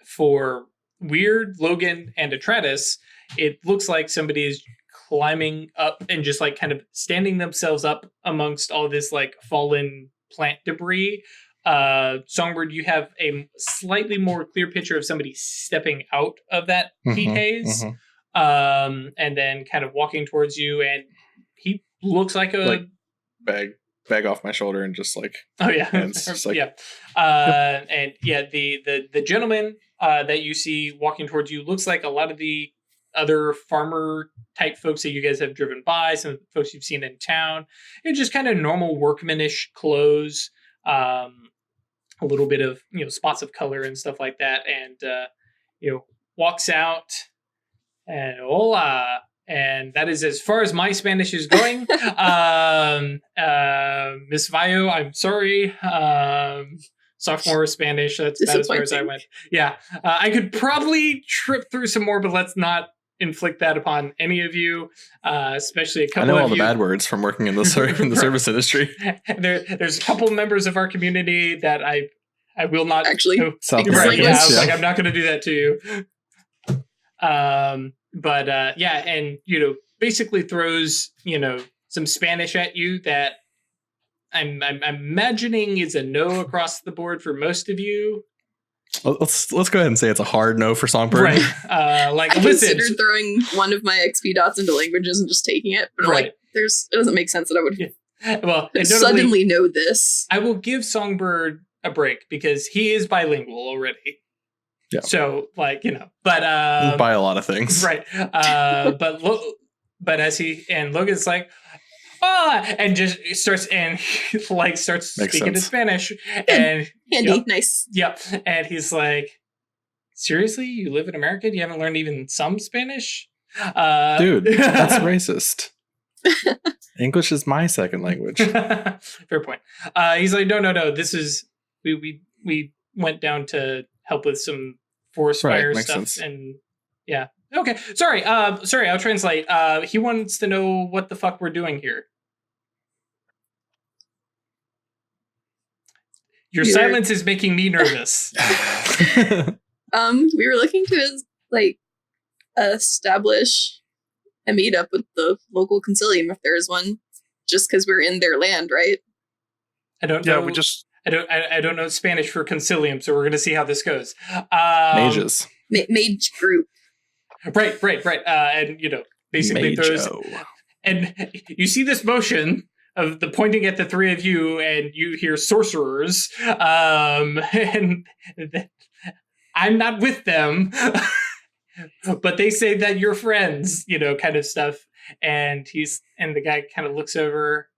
S1: for Wyrd, Logan, and Atratus, it looks like somebody is climbing up and just like kind of standing themselves up amongst all this like fallen plant debris. Songbird, you have a slightly more clear picture of somebody stepping out of that heat haze. And then kind of walking towards you, and he looks like a
S3: bag off my shoulder and just like,
S1: oh yeah,
S3: just like,
S1: yeah. And yeah, the gentleman that you see walking towards you looks like a lot of the other farmer type folks that you guys have driven by, some folks you've seen in town. It's just kind of normal workmanish clothes, a little bit of spots of color and stuff like that, and walks out. And hola, and that is as far as my Spanish is going. Miss Vayo, I'm sorry. Sophomore Spanish, that's about as far as I went. Yeah, I could probably trip through some more, but let's not inflict that upon any of you, especially a couple of you.
S3: I know all the bad words from working in the service industry.
S1: There's a couple of members of our community that I will not
S2: actually
S1: speak right. Yeah, like I'm not going to do that to you. But and basically throws some Spanish at you that I'm imagining is a no across the board for most of you.
S3: Let's go ahead and say it's a hard no for Songbird.
S1: Right. I
S2: considered throwing one of my XP dots into languages and just taking it, but
S1: right.
S2: It doesn't make sense that I would
S1: suddenly
S2: know this.
S1: I will give Songbird a break because he is bilingual already.
S3: Yeah.
S1: So but
S3: buy a lot of things,
S1: right? But as Logan's like, and just starts speaking in Spanish, and
S2: handy, nice.
S1: Yep, and he's like, seriously, you live in America? You haven't learned even some Spanish,
S3: dude? That's racist. English is my second language.
S1: Fair point. He's like, no. This is we went down to help with some forest fire stuff,
S3: sense.
S1: And yeah. Okay. Sorry. I'll translate. He wants to know what the fuck we're doing here. Your silence is making me nervous.
S2: We were looking to establish a meetup with the local concilium if there is one, just because we're in their land, right?
S1: I don't know. I don't know Spanish for concilium, so we're going to see how this goes.
S3: Mages.
S2: Mage group.
S1: Right. And, basically throws... And you see this motion of the pointing at the three of you, and you hear sorcerers. And I'm not with them, but they say that you're friends, kind of stuff. And the guy kind of looks over,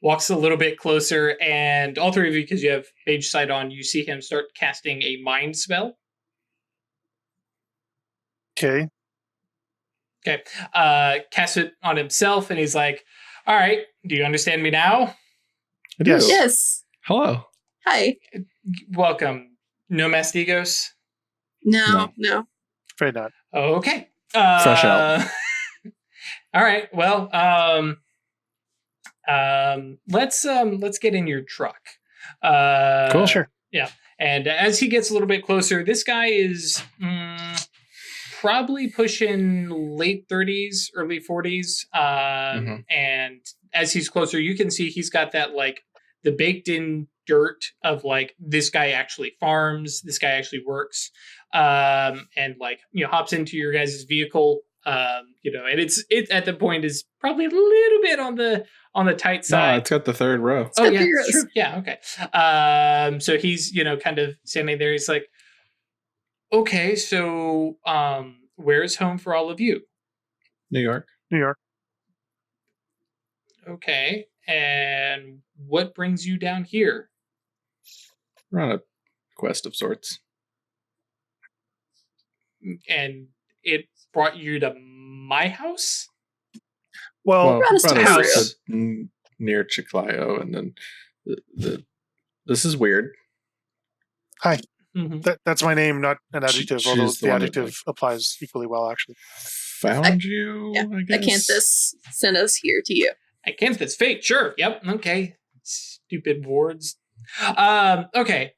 S1: walks a little bit closer, and all three of you, because you have mage sight on, you see him start casting a mind spell.
S4: Okay.
S1: Casts it on himself, and he's like, all right, do you understand me now?
S3: I do.
S4: Yes.
S2: Yes.
S3: Hello.
S2: Hi.
S1: Welcome. No Mastigos?
S2: No.
S4: Afraid not.
S1: Okay.
S3: Fresh out.
S1: All right. Well, let's get in your truck.
S3: Cool.
S4: Sure.
S1: Yeah. And as he gets a little bit closer, this guy is probably pushing late 30s, early 40s. And as he's closer, you can see he's got that like the baked in dirt of like this guy actually farms, this guy actually works, and like hops into your guys' vehicle. And it at the point is probably a little bit on the tight side.
S3: No, it's got the third row.
S1: Oh yeah,
S2: Heroes.
S1: it's true. Yeah, okay. So he's kind of standing there. He's like, okay, so where's home for all of you?
S3: New York.
S4: New York.
S1: Okay, and what brings you down here?
S3: We're on a quest of sorts.
S1: And it brought you to my house?
S4: Well,
S2: brought us to
S3: brought
S2: Peru.
S3: us to near Chiclayo, and then this is weird.
S4: Hi.
S1: Mm-hmm.
S4: That's my name, not an adjective,
S3: She's
S4: although
S3: the
S4: the
S3: one that,
S4: adjective applies equally well, actually.
S3: Found you, I guess.
S2: Acanthus sent us here to you.
S1: Acanthus fate, sure. Yep. Okay. Stupid wards. Okay.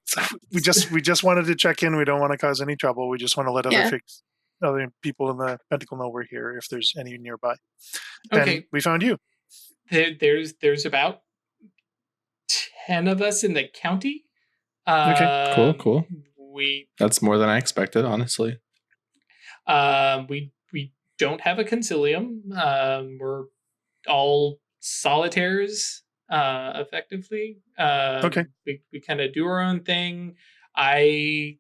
S4: We just wanted to check in. We don't want to cause any trouble. We just want to let other people in the Pentacle know we're here if there's any nearby.
S1: Okay.
S4: And we found you.
S1: There's about 10 of us in the county.
S3: Okay. Cool.
S1: We
S3: That's more than I expected, honestly.
S1: we don't have a concilium. We're all solitaires, effectively.
S4: Okay.
S1: We kind of do our own thing. I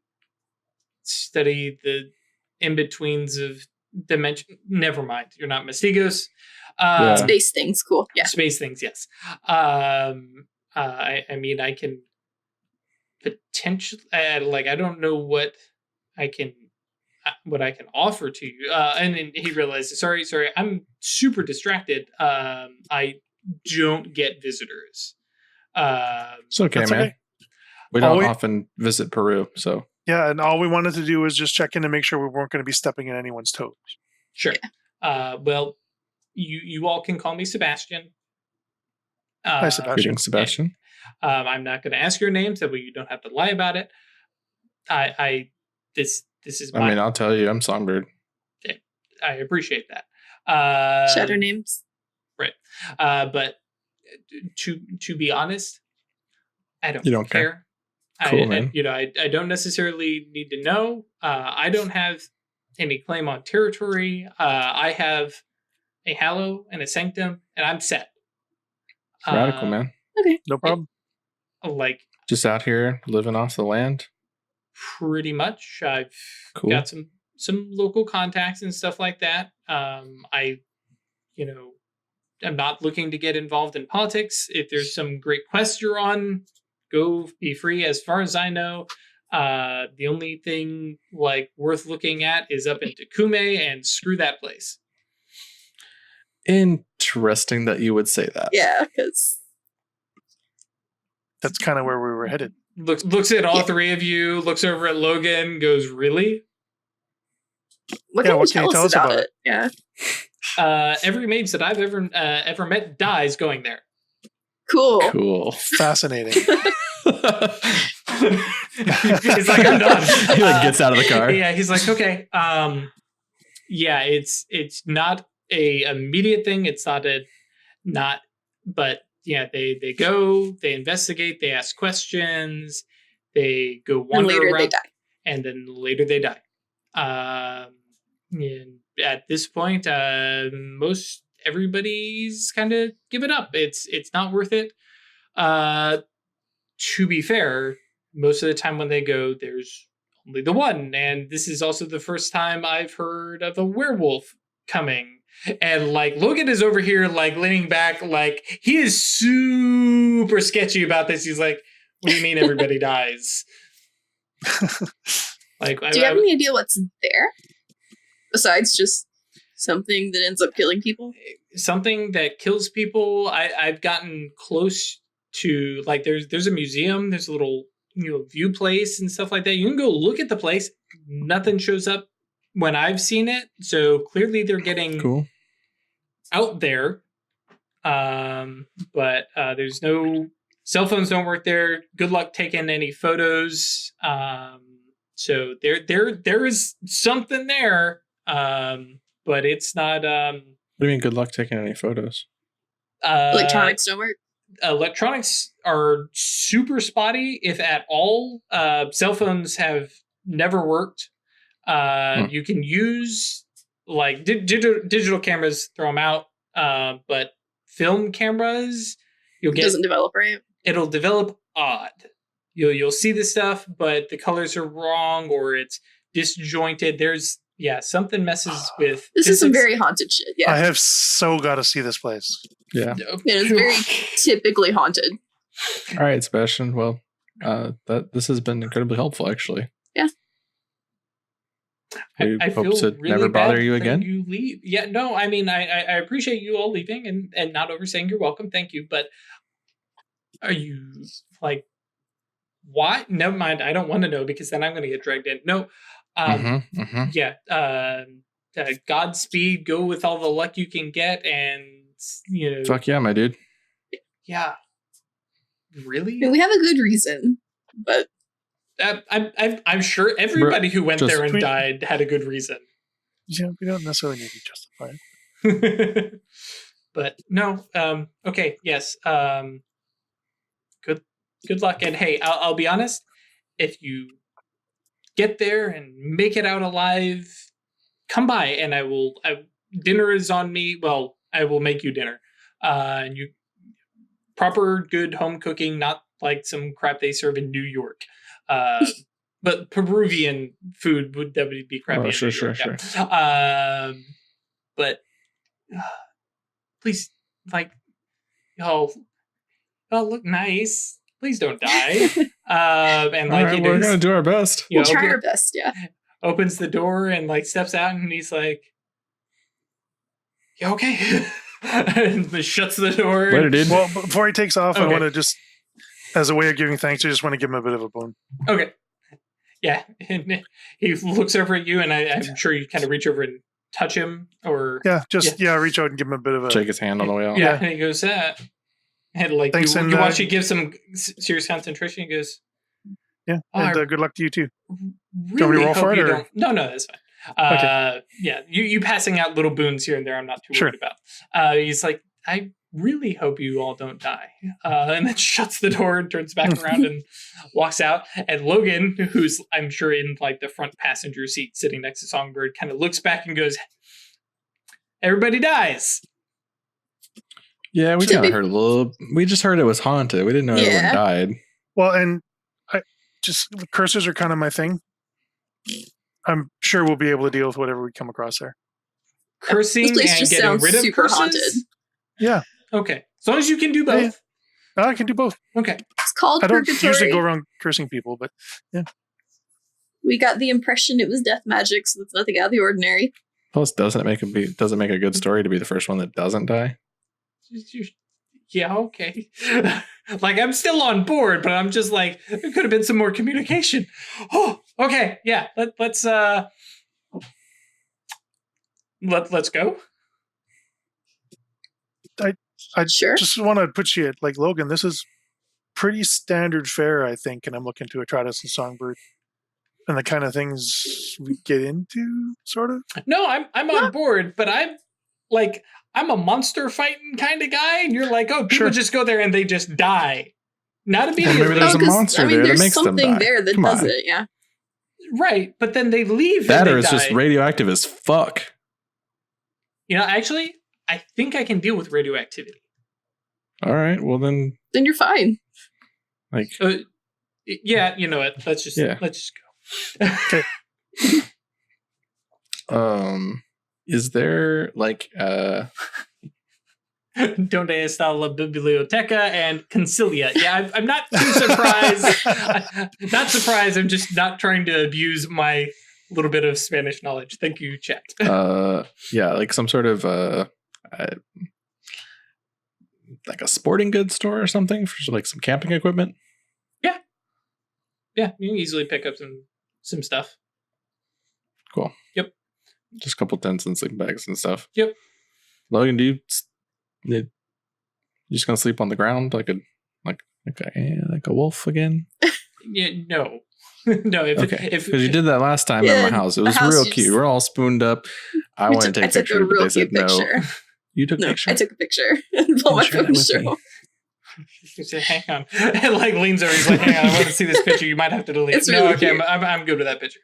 S1: study the in-betweens of dimension. Never mind. You're not Mastigos.
S3: Yeah.
S2: Space things, cool. Yeah.
S1: Space things, yes. I mean, I can potentially, I don't know what I can offer to you. And then he realizes, sorry, I'm super distracted. I don't get visitors.
S3: It's okay,
S4: That's
S3: man.
S4: okay.
S3: We don't
S4: Always-
S3: often visit Peru, so
S4: Yeah, and all we wanted to do was just check in to make sure we weren't going to be stepping in anyone's toes.
S1: Sure. Well, you all can call me Sebastian.
S4: Hi, Sebastian.
S3: greetings, Sebastian.
S1: I'm not going to ask your name, so you don't have to lie about it. This is
S3: I mean, I'll tell you, I'm Songbird.
S1: I appreciate that.
S2: Shadow names.
S1: But to be honest, I don't.
S3: You don't care? Cool, man.
S1: I don't necessarily need to know. I don't have any claim on territory. I have a hallow and a sanctum, and I'm set.
S3: Radical, man.
S4: No problem.
S1: Like
S3: Just out here living off the land.
S1: pretty much, I've
S3: Cool.
S1: got some local contacts and stuff like that. I'm not looking to get involved in politics. If there's some great quest you're on, go be free. As far as I know, the only thing like worth looking at is up in Takume, and screw that place.
S3: Interesting that you would say that.
S2: Yeah, because
S4: That's kind of where we were headed.
S1: Looks at all three of you, looks over at Logan, goes, "Really?"
S2: what
S4: Yeah,
S2: can
S4: what
S2: you
S4: can you
S2: tell us about it? Yeah.
S1: Every mage that I've ever met dies going there.
S2: Cool.
S3: Cool.
S4: Fascinating.
S1: He's like, "I'm done."
S3: He gets out of the car.
S1: Yeah, he's like, "Okay, yeah, it's not a immediate thing. It's not, but yeah, they go, they investigate, they ask questions, they go
S2: And
S1: wander
S2: later
S1: around,
S2: they die.
S1: and then later they die. And at this point, most everybody's kind of given up. It's not worth it. To be fair, most of the time when they go, there's only the one, and this is also the first time I've heard of a werewolf coming. And like Logan is over here, like leaning back, like he is super sketchy about this. He's like, "What do you mean everybody dies?" Like,
S2: Do you have any idea what's there? Besides just something that ends up killing people?
S1: something that kills people? I've gotten close to, like, there's a museum. There's a little view place and stuff like that. You can go look at the place. Nothing shows up when I've seen it. So clearly they're getting
S3: Cool.
S1: out there. But there's no cell phones don't work there. Good luck taking any photos. So there is something there. But it's not.
S3: What do you mean? Good luck taking any photos.
S2: Electronics don't work.
S1: Electronics are super spotty, if at all. Cell phones have never worked. You can use like digital cameras, throw them out. But film cameras,
S2: It doesn't develop right.
S1: It'll develop odd. You'll see the stuff, but the colors are wrong or it's disjointed. There's something messes with.
S2: This is some very haunted shit. Yeah,
S4: I have so got to see this place.
S3: Yeah.
S2: it's very typically haunted.
S3: All right, Sebastian. Well, this has been incredibly helpful, actually.
S2: Yeah.
S3: We
S1: I
S3: hope
S1: feel
S3: to
S1: really
S3: never bother
S1: bad
S3: you
S1: that
S3: again.
S1: You leave. Yeah, no, I mean, I appreciate you all leaving and not overstaying. You're welcome. Thank you. But are you like, why? Never mind. I don't want to know because then I'm going to get dragged in. No. Godspeed. Go with all the luck you can get, and
S3: Fuck yeah, my dude.
S1: Yeah. Really?
S2: I mean, we have a good reason, but
S1: I'm sure everybody who went there and
S4: just-
S1: died had a good reason.
S4: Yeah, we don't necessarily need to justify it.
S1: But no. Okay. Yes. Good luck. And hey, I'll be honest. If you get there and make it out alive, come by and dinner is on me. Well, I will make you dinner. And you proper good home cooking, not like some crap they serve in New York. But Peruvian food would be crappy.
S3: Oh, sure.
S1: But please, like, y'all look nice. Please don't die. And like,
S3: All right, we're gonna do our best.
S2: we'll try our best. Yeah.
S1: Opens the door and like steps out and he's like, "You okay?" And shuts the door.
S3: Later, dude.
S4: Well, before he takes off, I
S1: Okay.
S4: want to just, as a way of giving thanks, I just want to give him a bit of a bone.
S1: Okay. Yeah. And he looks over at you and I'm sure you kind of reach over and touch him or
S4: Yeah, just reach out and give him a bit of a.
S3: Shake his hand on the way out.
S1: yeah. And he goes, and like
S4: Thanks,
S1: you
S4: and,
S1: watch you give some serious concentration. He goes,
S4: Yeah,
S1: "Oh,
S4: and
S1: I
S4: good luck to you too.
S1: really
S4: me to roll
S1: hope
S4: for it,
S1: you
S4: or-
S1: don't." No, that's fine. Yeah, you passing out little boons here and there. I'm not too
S4: Sure.
S1: worried about. He's like, "I really hope you all don't die," and then shuts the door and turns back around and walks out. And Logan, who's I'm sure in like the front passenger seat, sitting next to Songbird, kind of looks back and goes, "Everybody dies."
S3: Yeah, we
S2: To
S3: kind
S2: be-
S3: of heard a little. We just heard it was haunted. We didn't know everyone
S2: Yeah.
S3: died.
S4: Well, and curses are kind of my thing. I'm sure we'll be able to deal with whatever we come across there.
S1: Cursing
S2: This place
S1: and
S2: just
S1: getting
S2: sounds
S1: rid of
S2: super
S1: curses.
S2: haunted.
S4: Yeah,
S1: Okay, as long as you can do both.
S4: I can do both.
S1: Okay.
S2: It's called
S4: I don't
S2: purgatory.
S4: usually go around cursing people, but
S2: We got the impression it was death magic, so that's nothing out of the ordinary.
S3: Plus, doesn't it make a good story to be the first one that doesn't die?
S1: Yeah, okay. Like I'm still on board, but I'm just like there could have been some more communication. Oh, okay, yeah. Let's go.
S4: I
S2: Sure.
S4: just want to put you at like Logan. This is pretty standard fare, I think, and I'm looking to Atratus and Songbird and the kind of things we get into, sort of.
S1: No, I'm on board, but I'm a monster fighting kind of guy, and you're like, oh, people
S4: Sure.
S1: just go there and they just die. Not
S3: maybe
S1: immediately.
S3: there's a
S2: 'cause,
S3: monster there that
S2: there's
S3: makes them
S2: something
S3: die.
S2: there that
S3: Come
S2: does
S3: on.
S2: it. Yeah.
S1: Right, but then they leave
S3: That
S1: and
S3: or
S1: they
S3: it's
S1: die.
S3: just radioactive as fuck.
S1: Actually, I think I can deal with radioactivity.
S3: All right, well then,
S2: Then you're fine.
S3: like,
S1: Yeah, you know what? Let's just go.
S3: is there like
S1: Donde está la biblioteca and Concilia. Yeah, I'm not too surprised. Not surprised. I'm just not trying to abuse my little bit of Spanish knowledge. Thank you, chat.
S3: yeah, like some sort of like a sporting goods store or something for like some camping equipment?
S1: Yeah. Yeah, you can easily pick up some stuff.
S3: Cool.
S1: Yep.
S3: Just a couple tents and sleeping bags and stuff.
S1: Yep.
S3: Logan, you just gonna sleep on the ground like a wolf again?
S1: Yeah, no. No, if
S3: because you did that last time in my house. It was real cute. We're all spooned up. I wanted to take a picture, but they said no. You took a picture?
S2: I took a picture and pulled my phone show.
S1: He said, "Hang on," and like leans over. He's like, "Hang on, I want to see this picture. You might have to delete."
S2: It's
S1: No,
S2: really
S1: okay,
S2: cute.
S1: I'm good with that picture.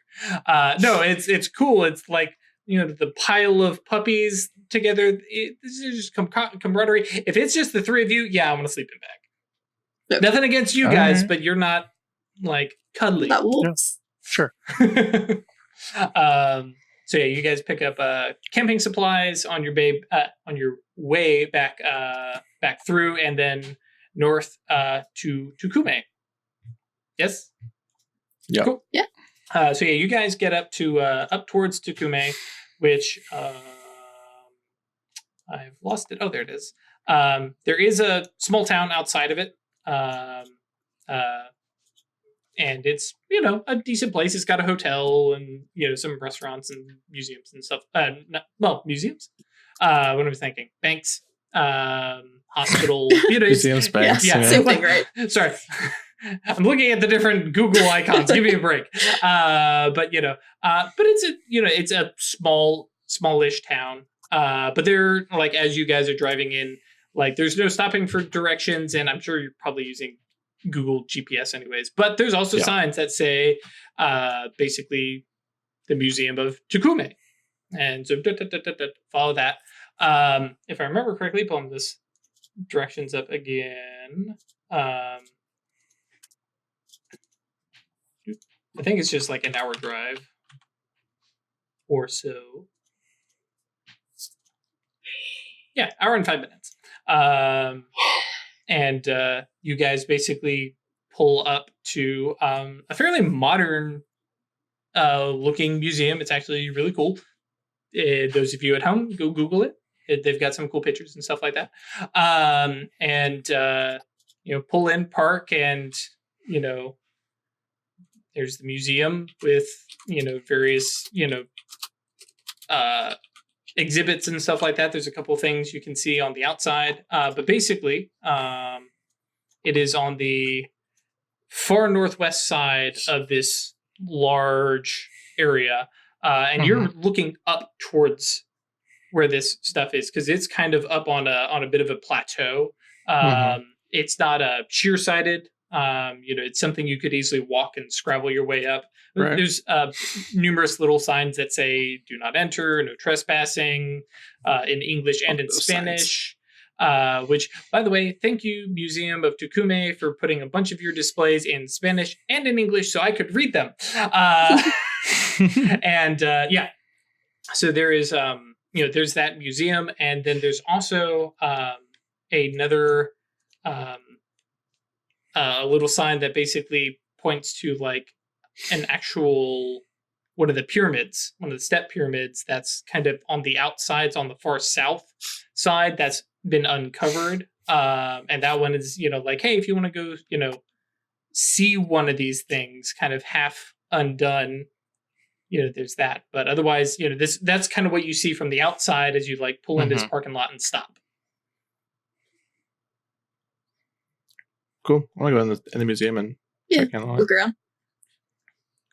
S1: No, it's cool. It's like, the pile of puppies together. This is just camaraderie. If it's just the three of you, yeah, I want to sleep in bag.
S2: Yep.
S1: Nothing against you guys, but you're not like cuddly.
S2: Not wolves.
S4: Sure.
S1: So yeah, you guys pick up camping supplies on your way back through, and then north to Kume. Yes.
S3: Yeah.
S1: Cool.
S2: Yeah.
S1: So yeah, you guys get up towards Tukume, which I've lost it. Oh, there it is. There is a small town outside of it, and it's a decent place. It's got a hotel and some restaurants and museums and stuff. Museums. What am I thinking? Banks, hospital.
S3: Museums, banks.
S1: Yeah,
S2: Same thing, right?
S1: Sorry. I'm looking at the different Google icons. Give me a break. But it's a smallish town. But they're like, as you guys are driving in, like there's no stopping for directions, and I'm sure you're probably using Google GPS anyways. But there's also signs that say basically the Museum of Tukume. And so follow that. If I remember correctly, pulling this directions up again. I think it's just like an hour drive or so. Yeah, hour and 5 minutes. And you guys basically pull up to a fairly modern looking museum. It's actually really cool. Those of you at home, go Google it. They've got some cool pictures and stuff like that. Pull in, park, and there's the museum with various exhibits and stuff like that. There's a couple things you can see on the outside, but basically it is on the far northwest side of this large area, and you're looking up towards where this stuff is, because it's kind of up on a bit of a plateau. It's not a sheer sided. It's something you could easily walk and scrabble your way up. Right. There's numerous little signs that say "Do not enter," "No trespassing," in English and in Spanish. Which, by the way, thank you, Museum of Tukume, for putting a bunch of your displays in Spanish and in English so I could read them. So there is, there's that museum, and then there's also another. A little sign that basically points to like an actual one of the step pyramids that's kind of on the outsides, on the far south side, that's been uncovered. And that one is, like, hey, if you want to go, see one of these things kind of half undone, there's that. But otherwise, that's kind of what you see from the outside as you like pull into this parking lot and stop.
S3: Cool. I want to go in the museum and check in on it.
S2: Look around.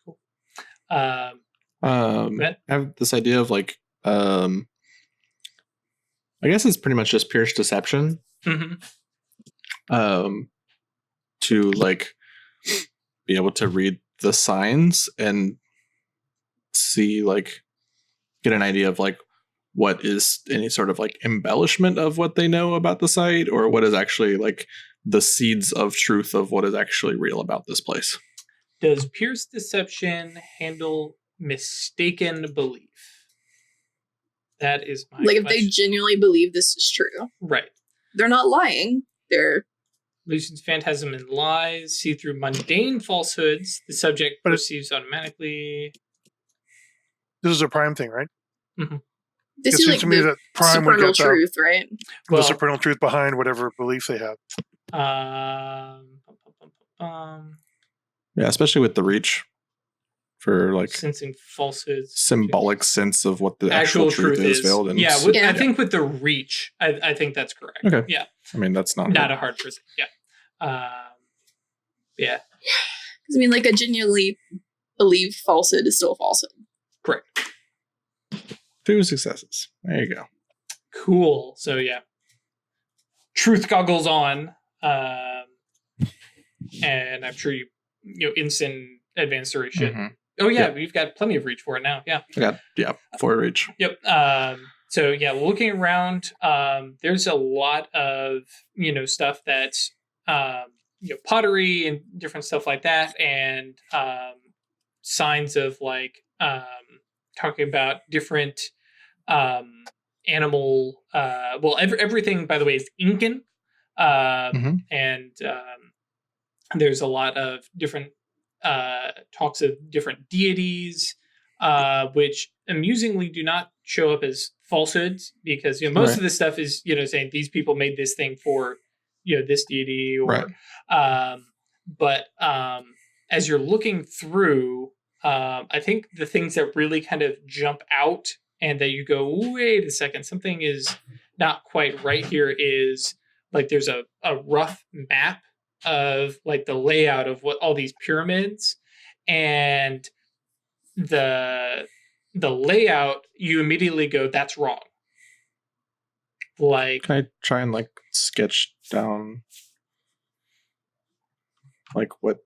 S1: Cool.
S3: I have this idea of like, I guess it's pretty much just Pierce deception. To like be able to read the signs and see, like, get an idea of like what is any sort of like embellishment of what they know about the site, or what is actually like the seeds of truth of what is actually real about this place.
S1: Does Pierce deception handle mistaken belief? That is my question.
S2: If they genuinely believe this is true.
S1: Right.
S2: They're not lying. They're
S1: Lucian's phantasm and lies, see through mundane falsehoods, the subject perceives automatically.
S4: This is a Prime thing, right?
S2: This
S4: it
S2: is
S4: seems
S2: like
S4: to me
S2: the
S4: that Prime would
S2: supernal
S4: get
S2: truth, right?
S4: the supernal truth behind whatever belief they have.
S3: Yeah, especially with the reach for like
S1: Sensing falsehoods.
S3: symbolic sense of what the actual truth is veiled in.
S1: Yeah, I think with the reach, I think that's correct.
S3: Okay.
S1: Yeah.
S3: I mean, that's not
S1: a hard person. Yeah. Yeah.
S2: Because I mean, like, a genuinely believed falsehood is still a falsehood.
S1: Correct.
S3: 2 successes. There you go.
S1: Cool. So yeah, truth goggles on, and I'm sure you instant advanced story shit.
S3: Mhm.
S1: Oh yeah,
S3: Yep.
S1: we've got plenty of reach for it now. Yeah.
S3: I got 4 reach.
S1: Yep. So yeah, looking around, there's a lot of stuff that's pottery and different stuff like that, and signs of like talking about different animal. Everything by the way is Incan, and there's a lot of different talks of different deities, which amusingly do not show up as falsehoods, because most of this stuff is saying these people made this thing for this deity, or but as you're looking through, I think the things that really kind of jump out and that you go, wait a second, something is not quite right here, is like there's a rough map of like the layout of what all these pyramids, and the layout, you immediately go, that's wrong. Like,
S3: can I try and like sketch down like what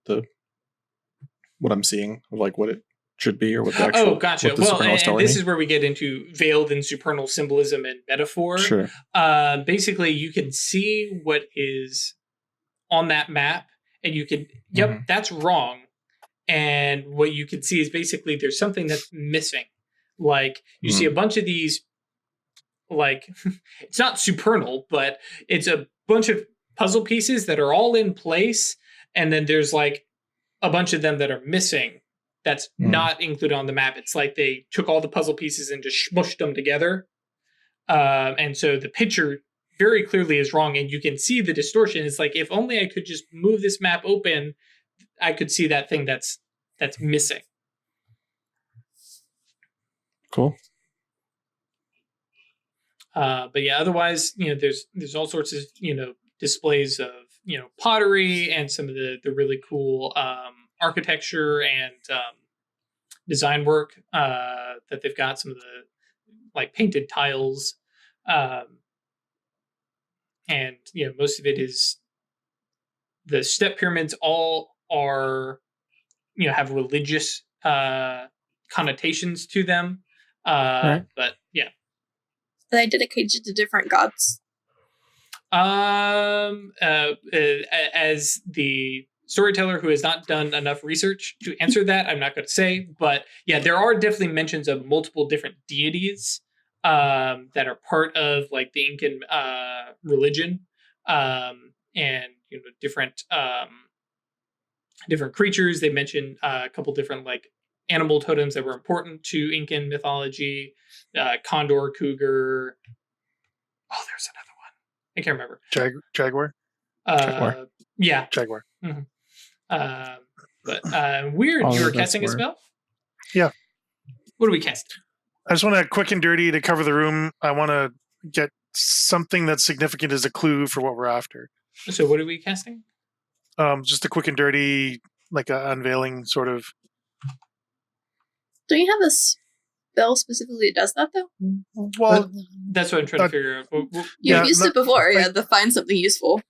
S3: I'm seeing, like what it should be, or what the actual
S1: gotcha.
S3: what the
S1: Well,
S3: supernal is
S1: and
S3: telling
S1: this
S3: me?
S1: is where we get into veiled and supernal symbolism and metaphor.
S3: Sure.
S1: Basically, you can see what is on that map, and you can, that's wrong. And what you can see is basically there's something that's missing. Like you see a bunch of these, like it's not supernal, but it's a bunch of puzzle pieces that are all in place, and then there's like a bunch of them that are missing. That's not included on the map. It's like they took all the puzzle pieces and just smushed them together. And so the picture very clearly is wrong, and you can see the distortion. It's like, if only I could just move this map open, I could see that thing that's missing.
S3: Cool.
S1: But yeah, otherwise, there's all sorts of, displays of, pottery and some of the really cool architecture and design work that they've got, some of the like painted tiles. And, most of it is the step pyramids all are, have religious connotations to them. But yeah.
S2: Are they dedicated to different gods?
S1: As the storyteller who has not done enough research to answer that, I'm not going to say, but yeah, there are definitely mentions of multiple different deities that are part of like the Incan religion, and different creatures. They mention a couple different like animal totems that were important to Incan mythology, condor, cougar. Oh, there's another one. I can't remember.
S4: Jaguar.
S3: Jaguar.
S1: Yeah.
S4: Jaguar.
S1: Mm-hmm. But Wyrd, you were casting a spell?
S4: Yeah.
S1: What do we cast?
S4: I just want to quick and dirty to cover the room. I want to get something that's significant as a clue for what we're after.
S1: So what are we casting?
S4: Just a quick and dirty, like a unveiling sort of.
S2: Do you have a spell specifically that does that, though?
S4: Well,
S1: that's what I'm trying to figure out.
S2: You've used it before, to find something useful.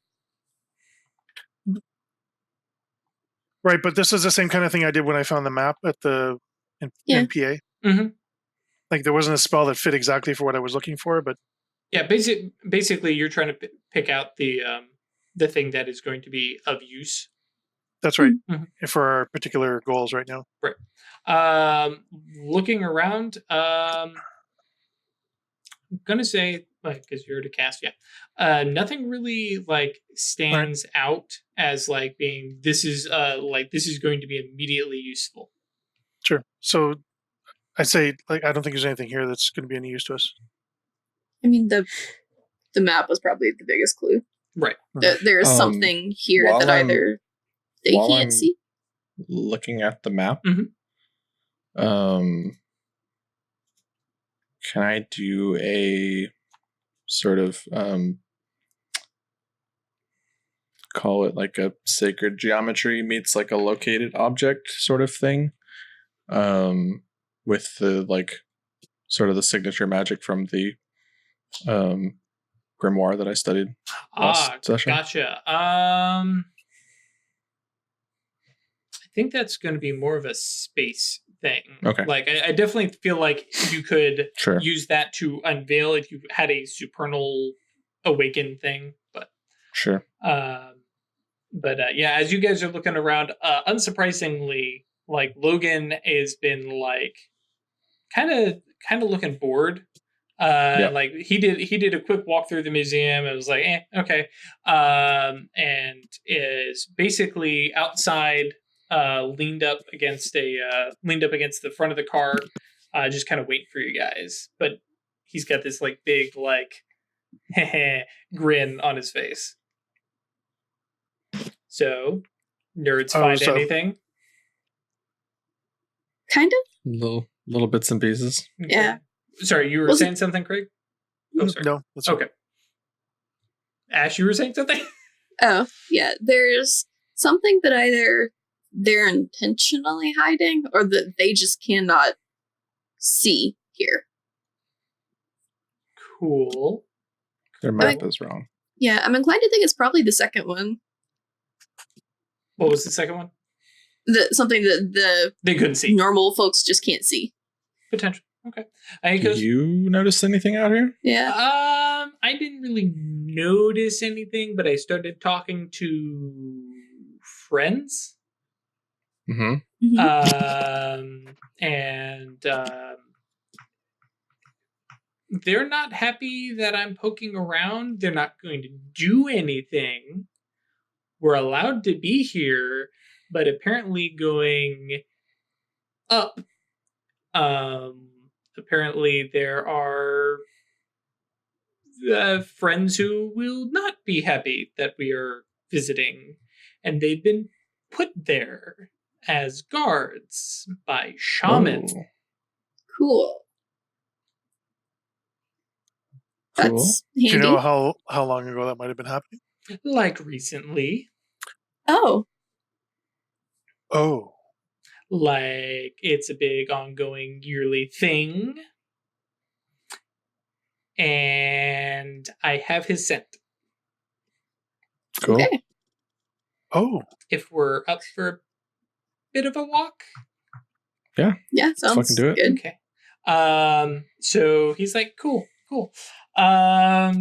S4: Right, but this is the same kind of thing I did when I found the map at the NPA.
S1: Mm-hmm.
S4: Like there wasn't a spell that fit exactly for what I was looking for, but
S1: yeah, basically you're trying to pick out the thing that is going to be of use.
S4: That's right. Mm-hmm. For our particular goals right now.
S1: Right. Looking around, I'm gonna say, like, because you're to cast, nothing really like stands out as like being this is going to be immediately useful.
S4: Sure. So I say, like, I don't think there's anything here that's going to be any use to us.
S2: I mean, the map was probably the biggest clue.
S1: Right.
S2: There's something here that either they can't see.
S3: looking at the map.
S1: Mhm.
S3: Can I do a sort of call it like a sacred geometry meets like a located object sort of thing? With the like sort of the signature magic from the grimoire that I studied last session.
S1: Gotcha. I think that's going to be more of a space thing.
S3: Okay.
S1: Like, I definitely feel like you could
S3: Sure.
S1: use that to unveil if you had a supernal awaken thing, but
S3: Sure.
S1: Yeah, as you guys are looking around, unsurprisingly, like Logan has been like kind of looking bored. Like he did a quick walk through the museum and was like, okay. And is basically outside, leaned up against the front of the car, just kind of waiting for you guys. But he's got this like big like grin on his face. So, nerds find anything?
S2: Kind of.
S3: Little bits and pieces.
S1: Okay.
S2: Yeah.
S1: Sorry, you were saying something, Craig? Oh, sorry.
S4: No. That's
S1: okay. Ash, you were saying something?
S2: Oh, yeah. There's something that either they're intentionally hiding or that they just cannot see here.
S1: Cool.
S3: Their map is wrong.
S2: Yeah, I'm inclined to think it's probably the second one.
S1: What was the second one?
S2: Something that
S1: they couldn't see.
S2: Normal folks just can't see.
S1: Potential. Okay.
S3: Did you notice anything out here?
S2: Yeah.
S1: I didn't really notice anything, but I started talking to friends.
S3: Mm-hmm.
S1: And they're not happy that I'm poking around. They're not going to do anything. We're allowed to be here, but apparently going up, apparently there are friends who will not be happy that we are visiting, and they've been put there as guards by shamans.
S3: Oh.
S2: Cool. That's handy.
S4: Do you know how long ago that might have been happening?
S1: Like recently.
S2: Oh.
S1: Like it's a big ongoing yearly thing. And I have his scent.
S3: Cool.
S2: Okay.
S4: Oh.
S1: If we're up for a bit of a walk.
S2: Yeah, sounds
S3: fucking do it.
S2: good.
S1: Okay. So he's like, cool. Lock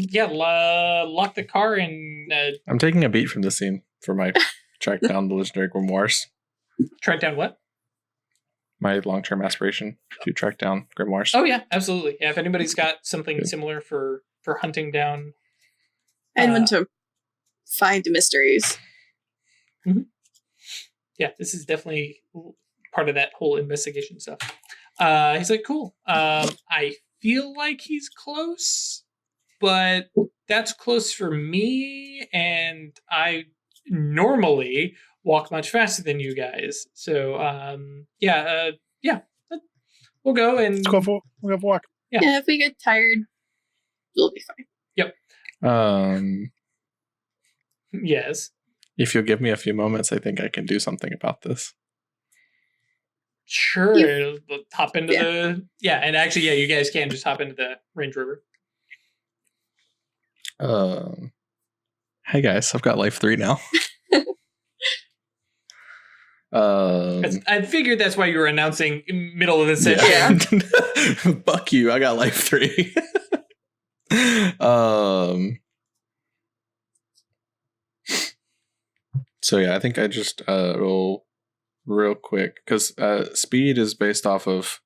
S1: the car and
S3: I'm taking a beat from the scene for my track down the legendary grimoires.
S1: Track down what?
S3: My long-term aspiration to track down grimoires.
S1: Oh yeah, absolutely. Yeah, if anybody's got something similar for hunting down,
S2: and want to find mysteries.
S1: Mm-hmm. Yeah, this is definitely part of that whole investigation stuff. He's like, cool. I feel like he's close, but that's close for me, and I normally walk much faster than you guys. So, we'll go and
S4: we'll go for a walk.
S2: Yeah, if we get tired, we'll be fine.
S1: Yep. Yes.
S3: If you'll give me a few and I think I can do something about this.
S1: Sure. Hop into and actually, you guys can just hop into the Range Rover.
S3: Hey guys, I've got life 3 now.
S1: I figured that's why you were announcing middle of the session.
S3: Yeah. Fuck you, I got life 3. So yeah, I think I just roll real quick because speed is based off of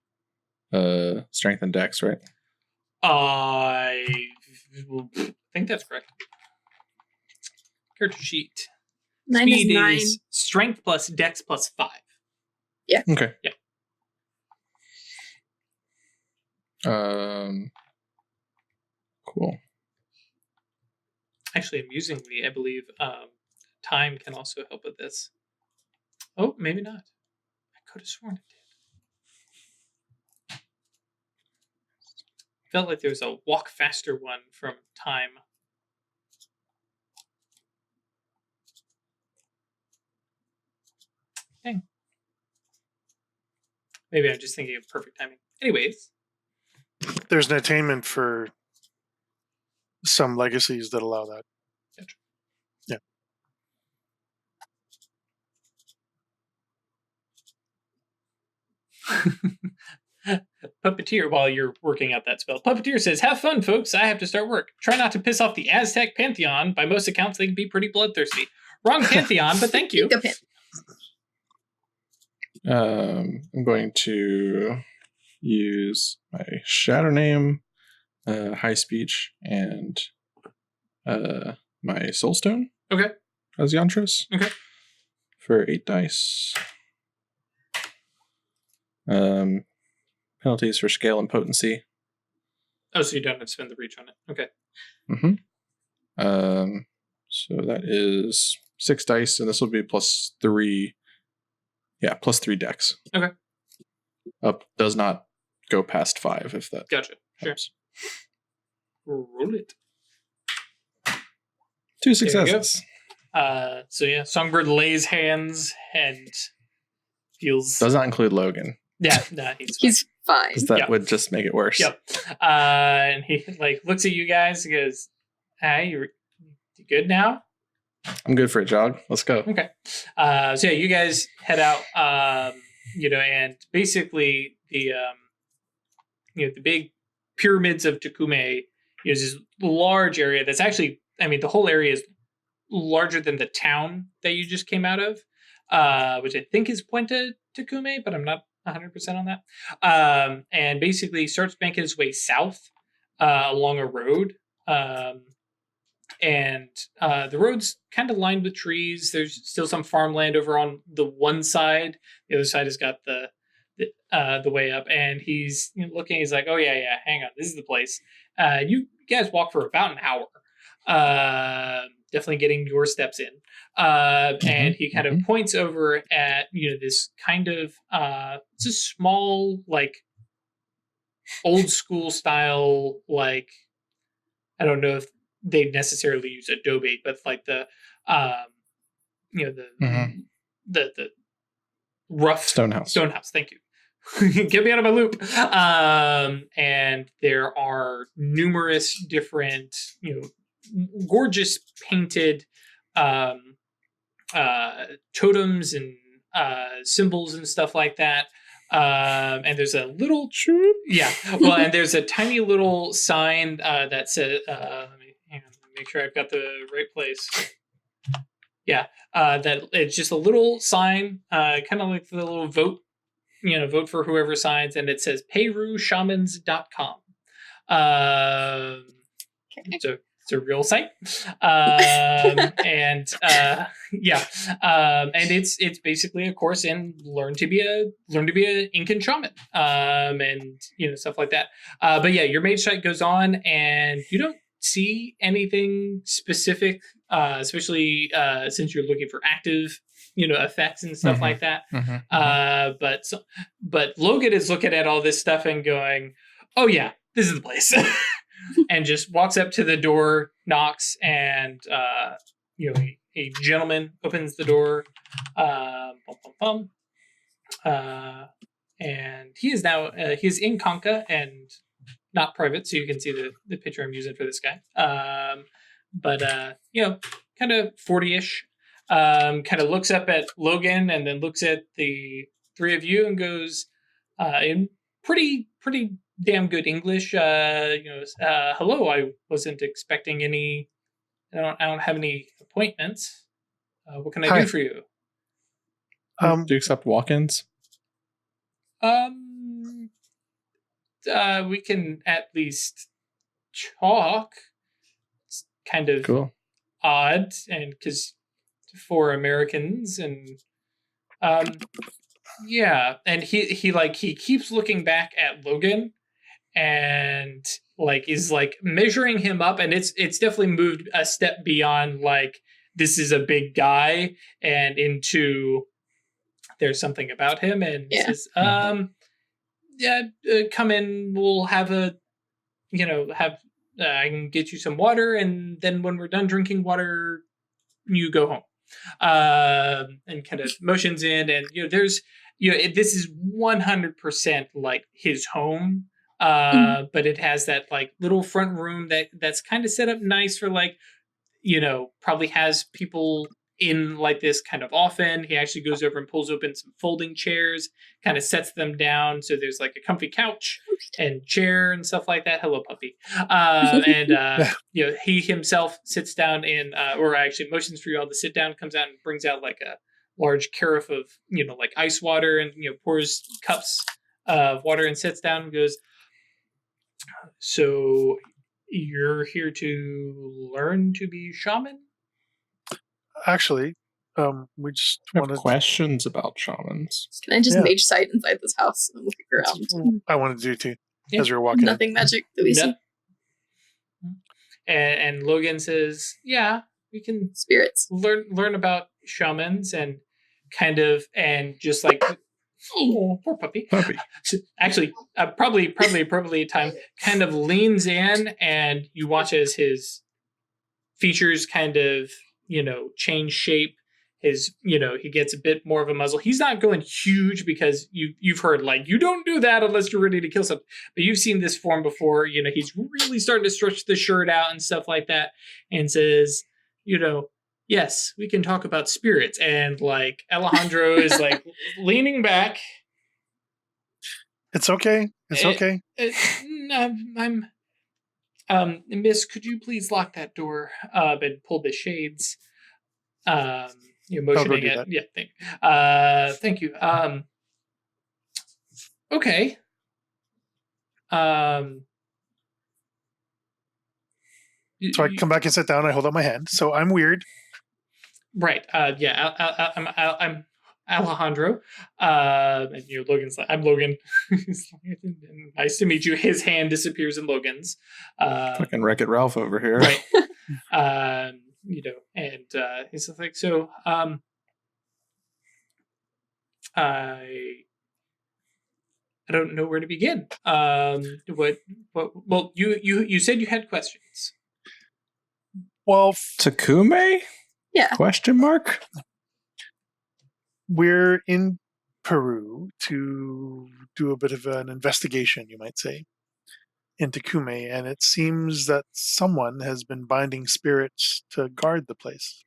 S3: strength and dex, right?
S1: I think that's correct. Character sheet.
S2: Mine
S1: Speed
S2: is 9.
S1: is strength plus dex plus 5.
S2: Yeah.
S3: Okay.
S1: Yeah.
S3: Cool.
S1: Actually, amusingly, I believe time can also help with this. Oh, maybe not. I could have sworn it did. Felt like there was a walk faster one from time. Dang. Maybe I'm just thinking of perfect timing. Anyways.
S4: There's an attainment for some legacies that allow that.
S1: Gotcha.
S4: Yeah.
S1: Puppeteer, while you're working out that spell. Puppeteer says, have fun, folks. I have to start work. Try not to piss off the Aztec Pantheon. By most accounts, they can be pretty bloodthirsty. Wrong Pantheon, but thank you.
S3: I'm going to use my shadow name, high speech, and my soulstone.
S1: Okay.
S3: As Yantras.
S1: Okay.
S3: For 8 dice. Penalties for scale and potency.
S1: Oh, so you don't have to spend the reach on it. Okay.
S3: Mm-hmm. So that is 6 dice, and this will be +3. Yeah, +3 dex.
S1: Okay.
S3: Up does not go past 5 if that.
S1: Gotcha.
S3: Helps.
S1: Sure. Roll it.
S3: 2 successes.
S1: So yeah, Songbird lays hands and feels.
S3: Does not include Logan.
S1: Yeah, no,
S2: he's fine.
S3: Because that
S1: Yep.
S3: would just make it worse.
S1: Yep. And he looks at you guys and goes, "Hey, you good now?"
S3: I'm good for a jog. Let's go.
S1: Okay. So yeah, you guys head out. And basically the the big pyramids of Tucume is this large area that's actually, the whole area is larger than the town that you just came out of, which I think is Puente Tucume, but I'm not 100% on that. And basically starts making his way south along a road. And the road's kind of lined with trees. There's still some farmland over on the one side. The other side has got the way up. And he's looking. He's like, "Oh yeah, hang on, this is the place." You guys walk for about an hour. Definitely getting your steps in. And he kind of points over at this kind of it's a small old school style I don't know if they necessarily use adobe, but the the rough
S3: Stone house.
S1: Thank you. Get me out of my loop. And there are numerous different gorgeous painted totems and symbols and stuff like that. And there's a little and there's a tiny little sign that says let me make sure I've got the right place. That it's just a little sign, kind of like the little vote for whoever signs, and it says perushamans.com. So it's a real site. And it's basically a course in learn to be an Incan shaman, and stuff like that. But yeah, your mage site goes on, and you don't see anything specific, especially since you're looking for active effects and stuff like that. But Logan is looking at all this stuff and going, "Oh yeah, this is the place." And just walks up to the door, knocks, and a gentleman opens the door. And he is now he's in Conca and not private, so you can see the picture I'm using for this guy. But kind of 40-ish. Kind of looks up at Logan and then looks at the three of you and goes in pretty damn good English. Hello, I wasn't expecting any. I don't have any appointments. What can I do for you?
S3: Do you accept walk-ins?
S1: We can at least talk. It's kind of
S3: cool.
S1: Odd, and because for Americans, and and he keeps looking back at Logan, and is measuring him up, and it's definitely moved a step beyond this is a big guy and into there's something about him, and
S2: Yeah.
S1: says, come in. We'll have a, I can get you some water, and then when we're done drinking water, you go home. And kind of motions in, and there's this is 100% like his home, but it has that like little front room that's kind of set up nice for like probably has people in like this kind of often. He actually goes over and pulls open some folding chairs, kind of sets them down, so there's like a comfy couch and chair and stuff like that. Hello, puppy. And he himself sits down in, or actually motions for you all to sit down, comes out and brings out like a large carafe of like ice water, and pours cups of water and sits down and goes, so you're here to learn to be shaman?
S4: Actually, we just
S3: I have
S4: wanted.
S3: questions about shamans.
S2: Can I just
S4: Yeah.
S2: mage sight inside this house and look around?
S4: I wanted to do too.
S1: Yeah.
S4: As we were walking. in.
S2: Nothing magic that we see.
S1: Nope. And Logan says, yeah, we can
S2: Spirits.
S1: learn about shamans, and kind of, and just like, oh, poor puppy. Actually, probably appropriately time, kind of leans in, and you watch as his features kind of change shape. His he gets a bit more of a muzzle. He's not going huge, because you've heard like you don't do that unless you're ready to kill something, but you've seen this form before. He's really starting to stretch the shirt out and stuff like that, and says, yes, we can talk about spirits. And like Alejandro is like leaning back.
S4: It's okay. It's okay.
S1: Miss, could you please lock that door and pull the shades? You're motioning
S4: do
S1: it.
S4: that.
S1: Yeah, thank you. Okay.
S4: So I come back and sit down. I hold out my hand. So I'm Wyrd.
S1: Right. I'm Alejandro. And Logan's like, I'm Logan. Nice to meet you. His hand disappears in Logan's.
S3: Fucking Wreck-It Ralph over here.
S1: Right. And he's like, so, I don't know where to begin. Well, you said you had questions.
S4: Well,
S3: Takume?
S2: Yeah.
S3: Question mark?
S4: we're in Peru to do a bit of an investigation, you might say, into Kume, and it seems that someone has been binding spirits to guard the place.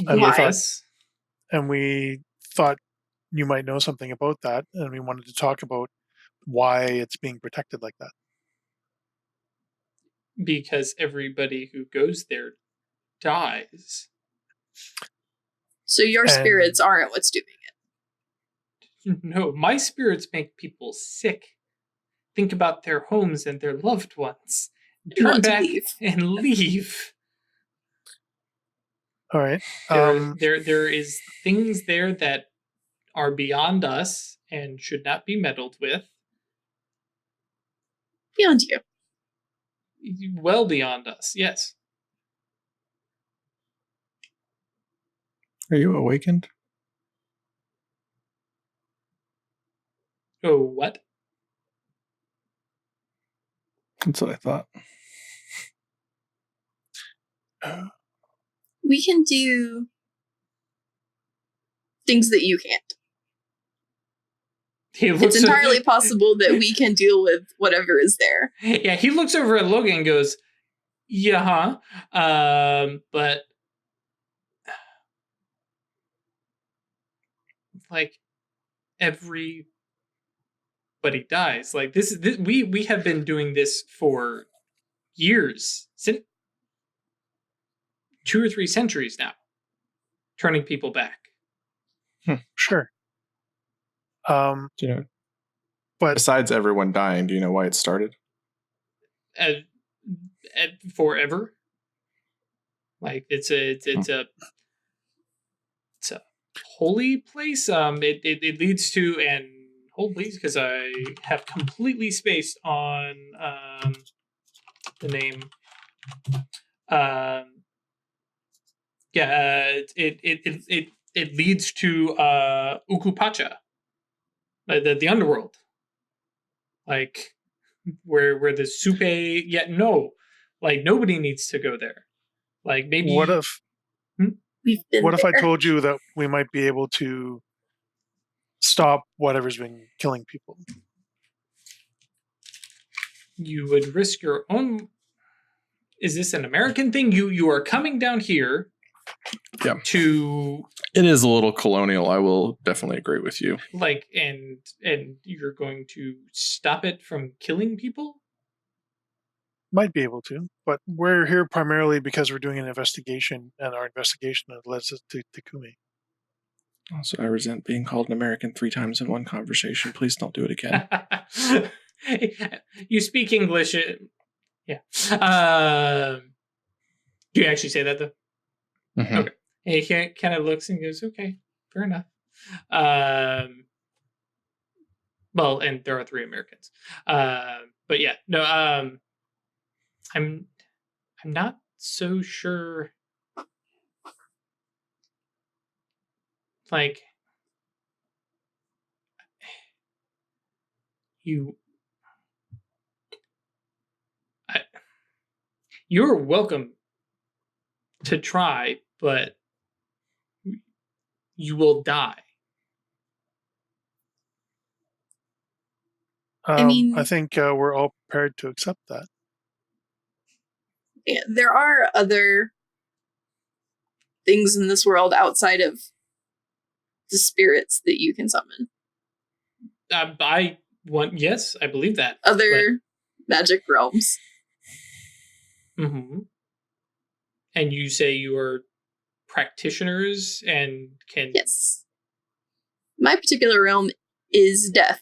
S4: And
S1: Yes.
S4: And we thought you might know something about that, and we wanted to talk about why it's being protected like that.
S1: Because everybody who goes there dies.
S2: So your
S4: And-
S2: spirits aren't what's doing it.
S1: No, my spirits make people sick. Think about their homes and their loved ones.
S2: You
S1: Turn
S2: want to
S1: back
S2: leave.
S1: and leave.
S4: All right.
S1: There is things there that are beyond us and should not be meddled with.
S2: Beyond you.
S1: Well beyond us, yes.
S3: Are you awakened?
S1: Oh, what?
S3: That's what I thought.
S2: We can do things that you can't.
S1: He looks
S2: It's entirely possible that we can deal with whatever is there.
S1: Yeah, he looks over at Logan and goes, yeah, but like everybody dies. Like this we have been doing this for years, since 2 or 3 centuries now, turning people back.
S4: Sure.
S3: Do you know?
S4: But
S3: Besides everyone dying, do you know why it started?
S1: Forever. Like it's a holy place. It leads to, and hold please, because I have completely spaced on the name. it leads to Ukupacha, the underworld, like where the Supe. Yet no, like nobody needs to go there. Like maybe
S4: What if
S2: We've been
S4: what if I
S2: there.
S4: told you that we might be able to stop whatever's been killing people?
S1: you would risk your own. Is this an American thing? You are coming down here.
S3: Yeah.
S1: To
S3: It is a little colonial. I will definitely agree with you.
S1: like and you're going to stop it from killing people?
S4: Might be able to, but we're here primarily because we're doing an investigation, and our investigation leads us to Takumi.
S3: Also, I resent being called an American 3 times in one conversation. Please don't do it again.
S1: You speak English. Yeah. Do you actually say that though?
S3: Mhm.
S1: Okay. And he kind of looks and goes, "Okay, fair enough." Well, and there are 3 Americans. But yeah, no. I'm not so sure. Like you're welcome to try, but you will die.
S2: mean-
S4: I think we're all prepared to accept that.
S2: Yeah, there are other things in this world outside of the spirits that you can summon.
S1: Yes, I believe that.
S2: Other magic realms.
S1: Mm-hmm. And you say you are practitioners and can.
S2: Yes. My particular realm is death.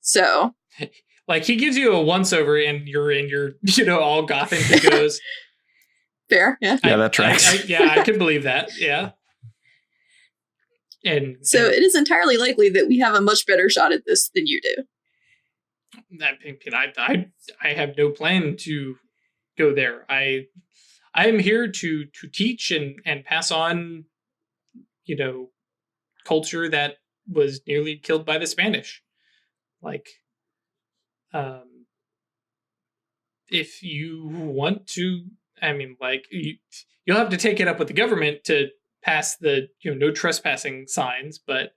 S2: So.
S1: Like he gives you a once over and you're in your, all gothic. He goes,
S2: Fair, yeah.
S3: Yeah, that tracks.
S1: I can believe that. Yeah. And
S2: so it is entirely likely that we have a much better shot at this than you do.
S1: I have no plan to go there. I am here to teach and pass on, culture that was nearly killed by the Spanish. Like, if you want to, you'll have to take it up with the government to pass the no trespassing signs, but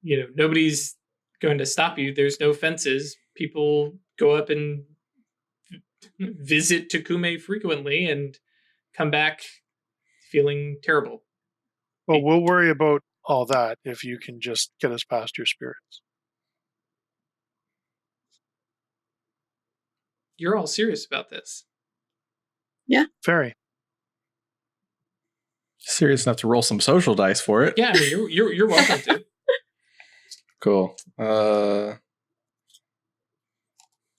S1: nobody's going to stop you. There's no fences. People go up and visit Takumi frequently and come back feeling terrible.
S4: Well, we'll worry about all that if you can just get us past your spirits.
S1: You're all serious about this.
S2: Yeah.
S4: Very.
S3: Serious enough to roll some social dice for it.
S1: Yeah, I mean, you're welcome to.
S3: Cool.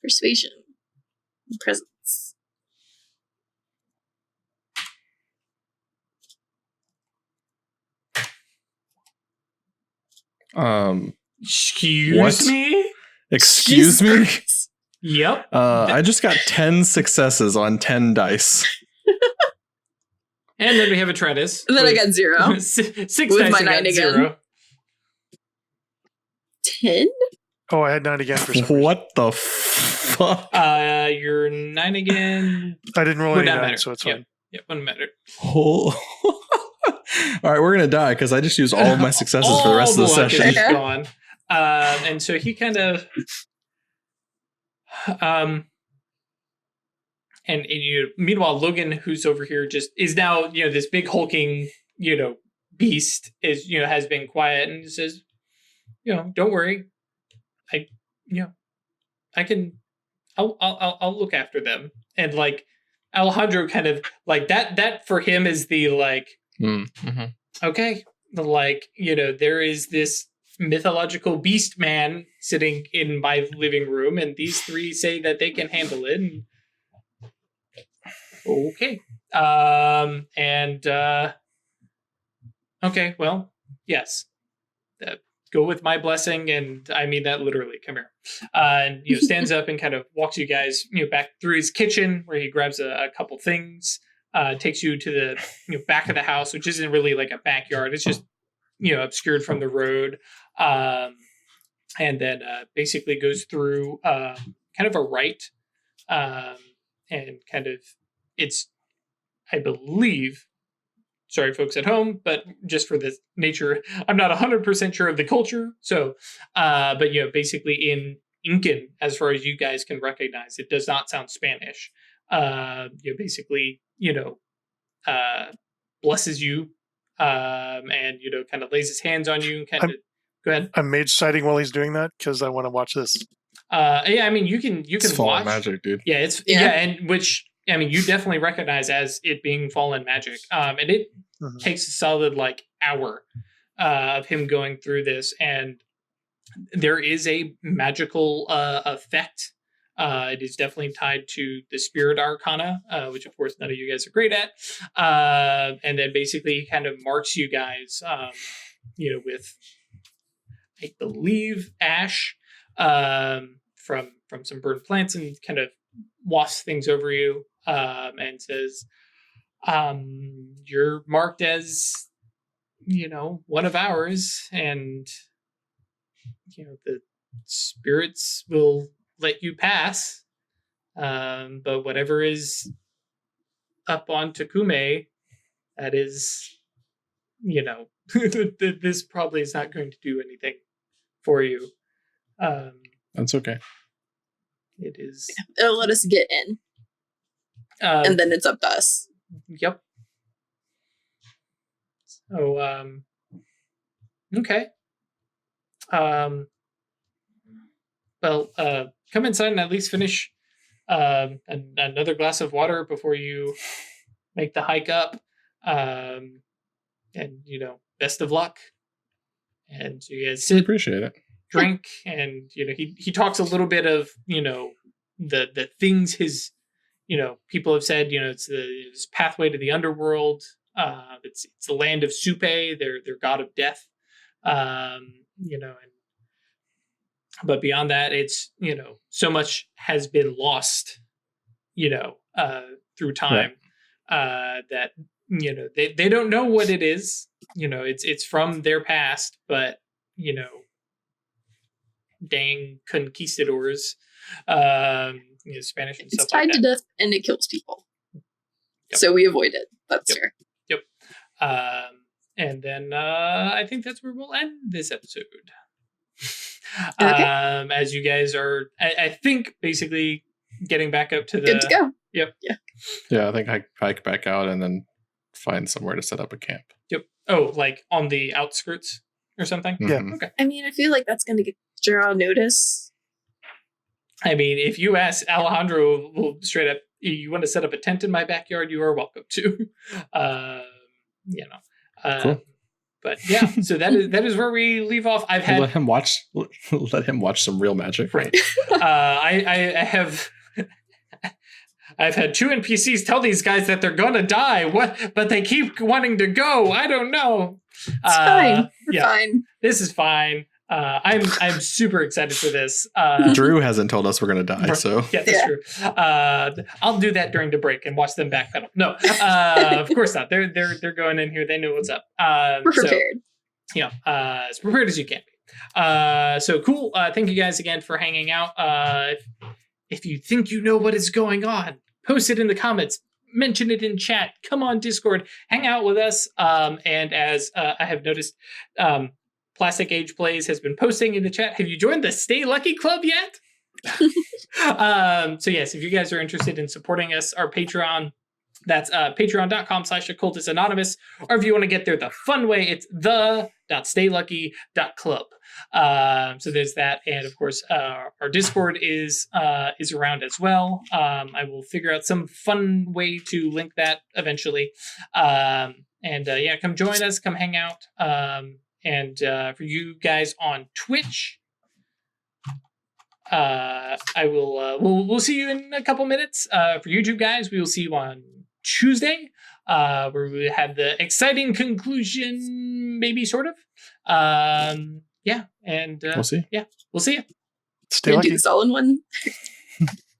S2: Persuasion. And presence.
S1: Excuse
S3: What?
S1: me?
S3: Excuse me?
S2: Christ.
S1: Yep.
S3: I just got 10 successes on 10 dice.
S1: And then we have a Tretis.
S2: And then I got 0.
S1: 6
S2: With
S1: dice
S2: my
S1: and
S2: 9
S1: got
S2: again.
S1: 0.
S2: 10?
S4: Oh, I had 9 again for some reason.
S3: What the fuck?
S1: You're 9 again.
S4: I didn't roll
S1: Would
S4: any
S1: not
S4: 9,
S1: matter.
S4: so it's
S1: Yep.
S4: fine.
S1: Yep, wouldn't matter.
S3: All right, we're gonna die because I just used all of my successes for the rest of the
S1: All luck is
S3: session.
S1: just gone. And so he kind of, and meanwhile, Logan, who's over here, just is now this big hulking beast is has been quiet and says, don't worry, I'll look after them. And like Alejandro kind of like that for him is the like.
S3: Mm-hmm.
S1: Okay, like there is this mythological beast man sitting in my living room, and these 3 say that they can handle it. And okay, okay, well, yes, go with my blessing, and I mean that literally. Come here, and stands up and kind of walks you guys back through his kitchen where he grabs a couple things. takes you to the back of the house, which isn't really like a backyard. It's just obscured from the road, and then basically goes through kind of a right, and kind of it's, I believe. Sorry, folks at home, but just for the nature, I'm not 100% sure of the culture. So, but basically in Incan, as far as you guys can recognize, it does not sound Spanish. Basically, blesses you, and kind of lays his hands on you and kind of. Go ahead.
S4: I'm mage sighting while he's doing that because I want to watch this.
S1: Yeah, I mean, you can
S3: It's
S1: watch
S3: magic, dude.
S1: Yeah, and which. I mean, you definitely recognize as it being fallen magic. And it takes a solid hour of him going through this. And there is a magical effect. It is definitely tied to the Spirit Arcana, which of course none of you guys are great at. And then basically he kind of marks you guys, with, I believe, ash from some burned plants, and kind of wafts things over you. And says, you're marked as, one of ours, and, the spirits will let you pass. But whatever is up on Takume, that is, this probably is not going to do anything for you.
S3: That's okay.
S1: It is.
S2: It'll let us get in. And then it's up to us.
S1: Yep. So, okay. Well, come inside and at least finish another glass of water before you make the hike up. And, best of luck. And so you guys sit,
S3: Appreciate it.
S1: drink, and, he talks a little bit of, the things his people have said, it's this pathway to the underworld. It's the land of Supe, their god of death. But beyond that, it's, so much has been lost, through time, that, they don't know what it is. It's from their past, but, dang conquistadors, Spanish and
S2: It's
S1: stuff
S2: tied
S1: like
S2: to
S1: that.
S2: death and it kills people.
S1: Yep.
S2: So we avoid it. That's
S1: Yep.
S2: fair.
S1: And then I think that's where we'll end this episode.
S2: Okay.
S1: As you guys are, I think, basically getting back up to the...
S2: Good to go.
S1: Yep.
S3: Yeah, I think I hike back out and then find somewhere to set up a camp.
S1: Yep. Oh, like on the outskirts or something?
S4: Yeah.
S3: Mhm.
S1: Okay.
S2: I mean, I feel like that's going to get Gerald notice.
S1: I mean, if you ask Alejandro, will straight up, you want to set up a tent in my backyard, you are welcome to.
S3: Cool.
S1: But yeah, so that is where we leave off. I've had
S3: Let him watch some real magic.
S1: right. I have. I've had 2 NPCs tell these guys that they're gonna die. But they keep wanting to go. I don't know.
S2: It's fine. We're fine.
S1: This is fine. I'm super excited for this.
S3: Drew hasn't told us we're gonna die, so
S1: Yeah, that's true. I'll do that during the break and watch them backpedal. No, of course not. They're going in here. They know what's up.
S2: We're prepared.
S1: As prepared as you can be. So cool. Thank you guys again for hanging out. If you think you know what is going on, post it in the comments. Mention it in chat. Come on Discord. Hang out with us. And as I have noticed, Plastic Age Plays has been posting in the chat. Have you joined the Stay Lucky Club yet? So yes, if you guys are interested in supporting us, our Patreon, that's patreon.com/occultistanonymous. Or if you want to get there the fun way, it's the.staylucky.club. So there's that. And of course, our Discord is around as well. I will figure out some fun way to link that eventually. Come join us, come hang out. And for you guys on Twitch, I will. We'll see you in a couple minutes. For YouTube guys, we will see you on Tuesday, where we have the exciting conclusion, maybe sort of. And
S3: we'll see.
S1: Yeah, we'll see you.
S4: Stay
S2: Gonna
S4: lucky.
S2: do this all in one.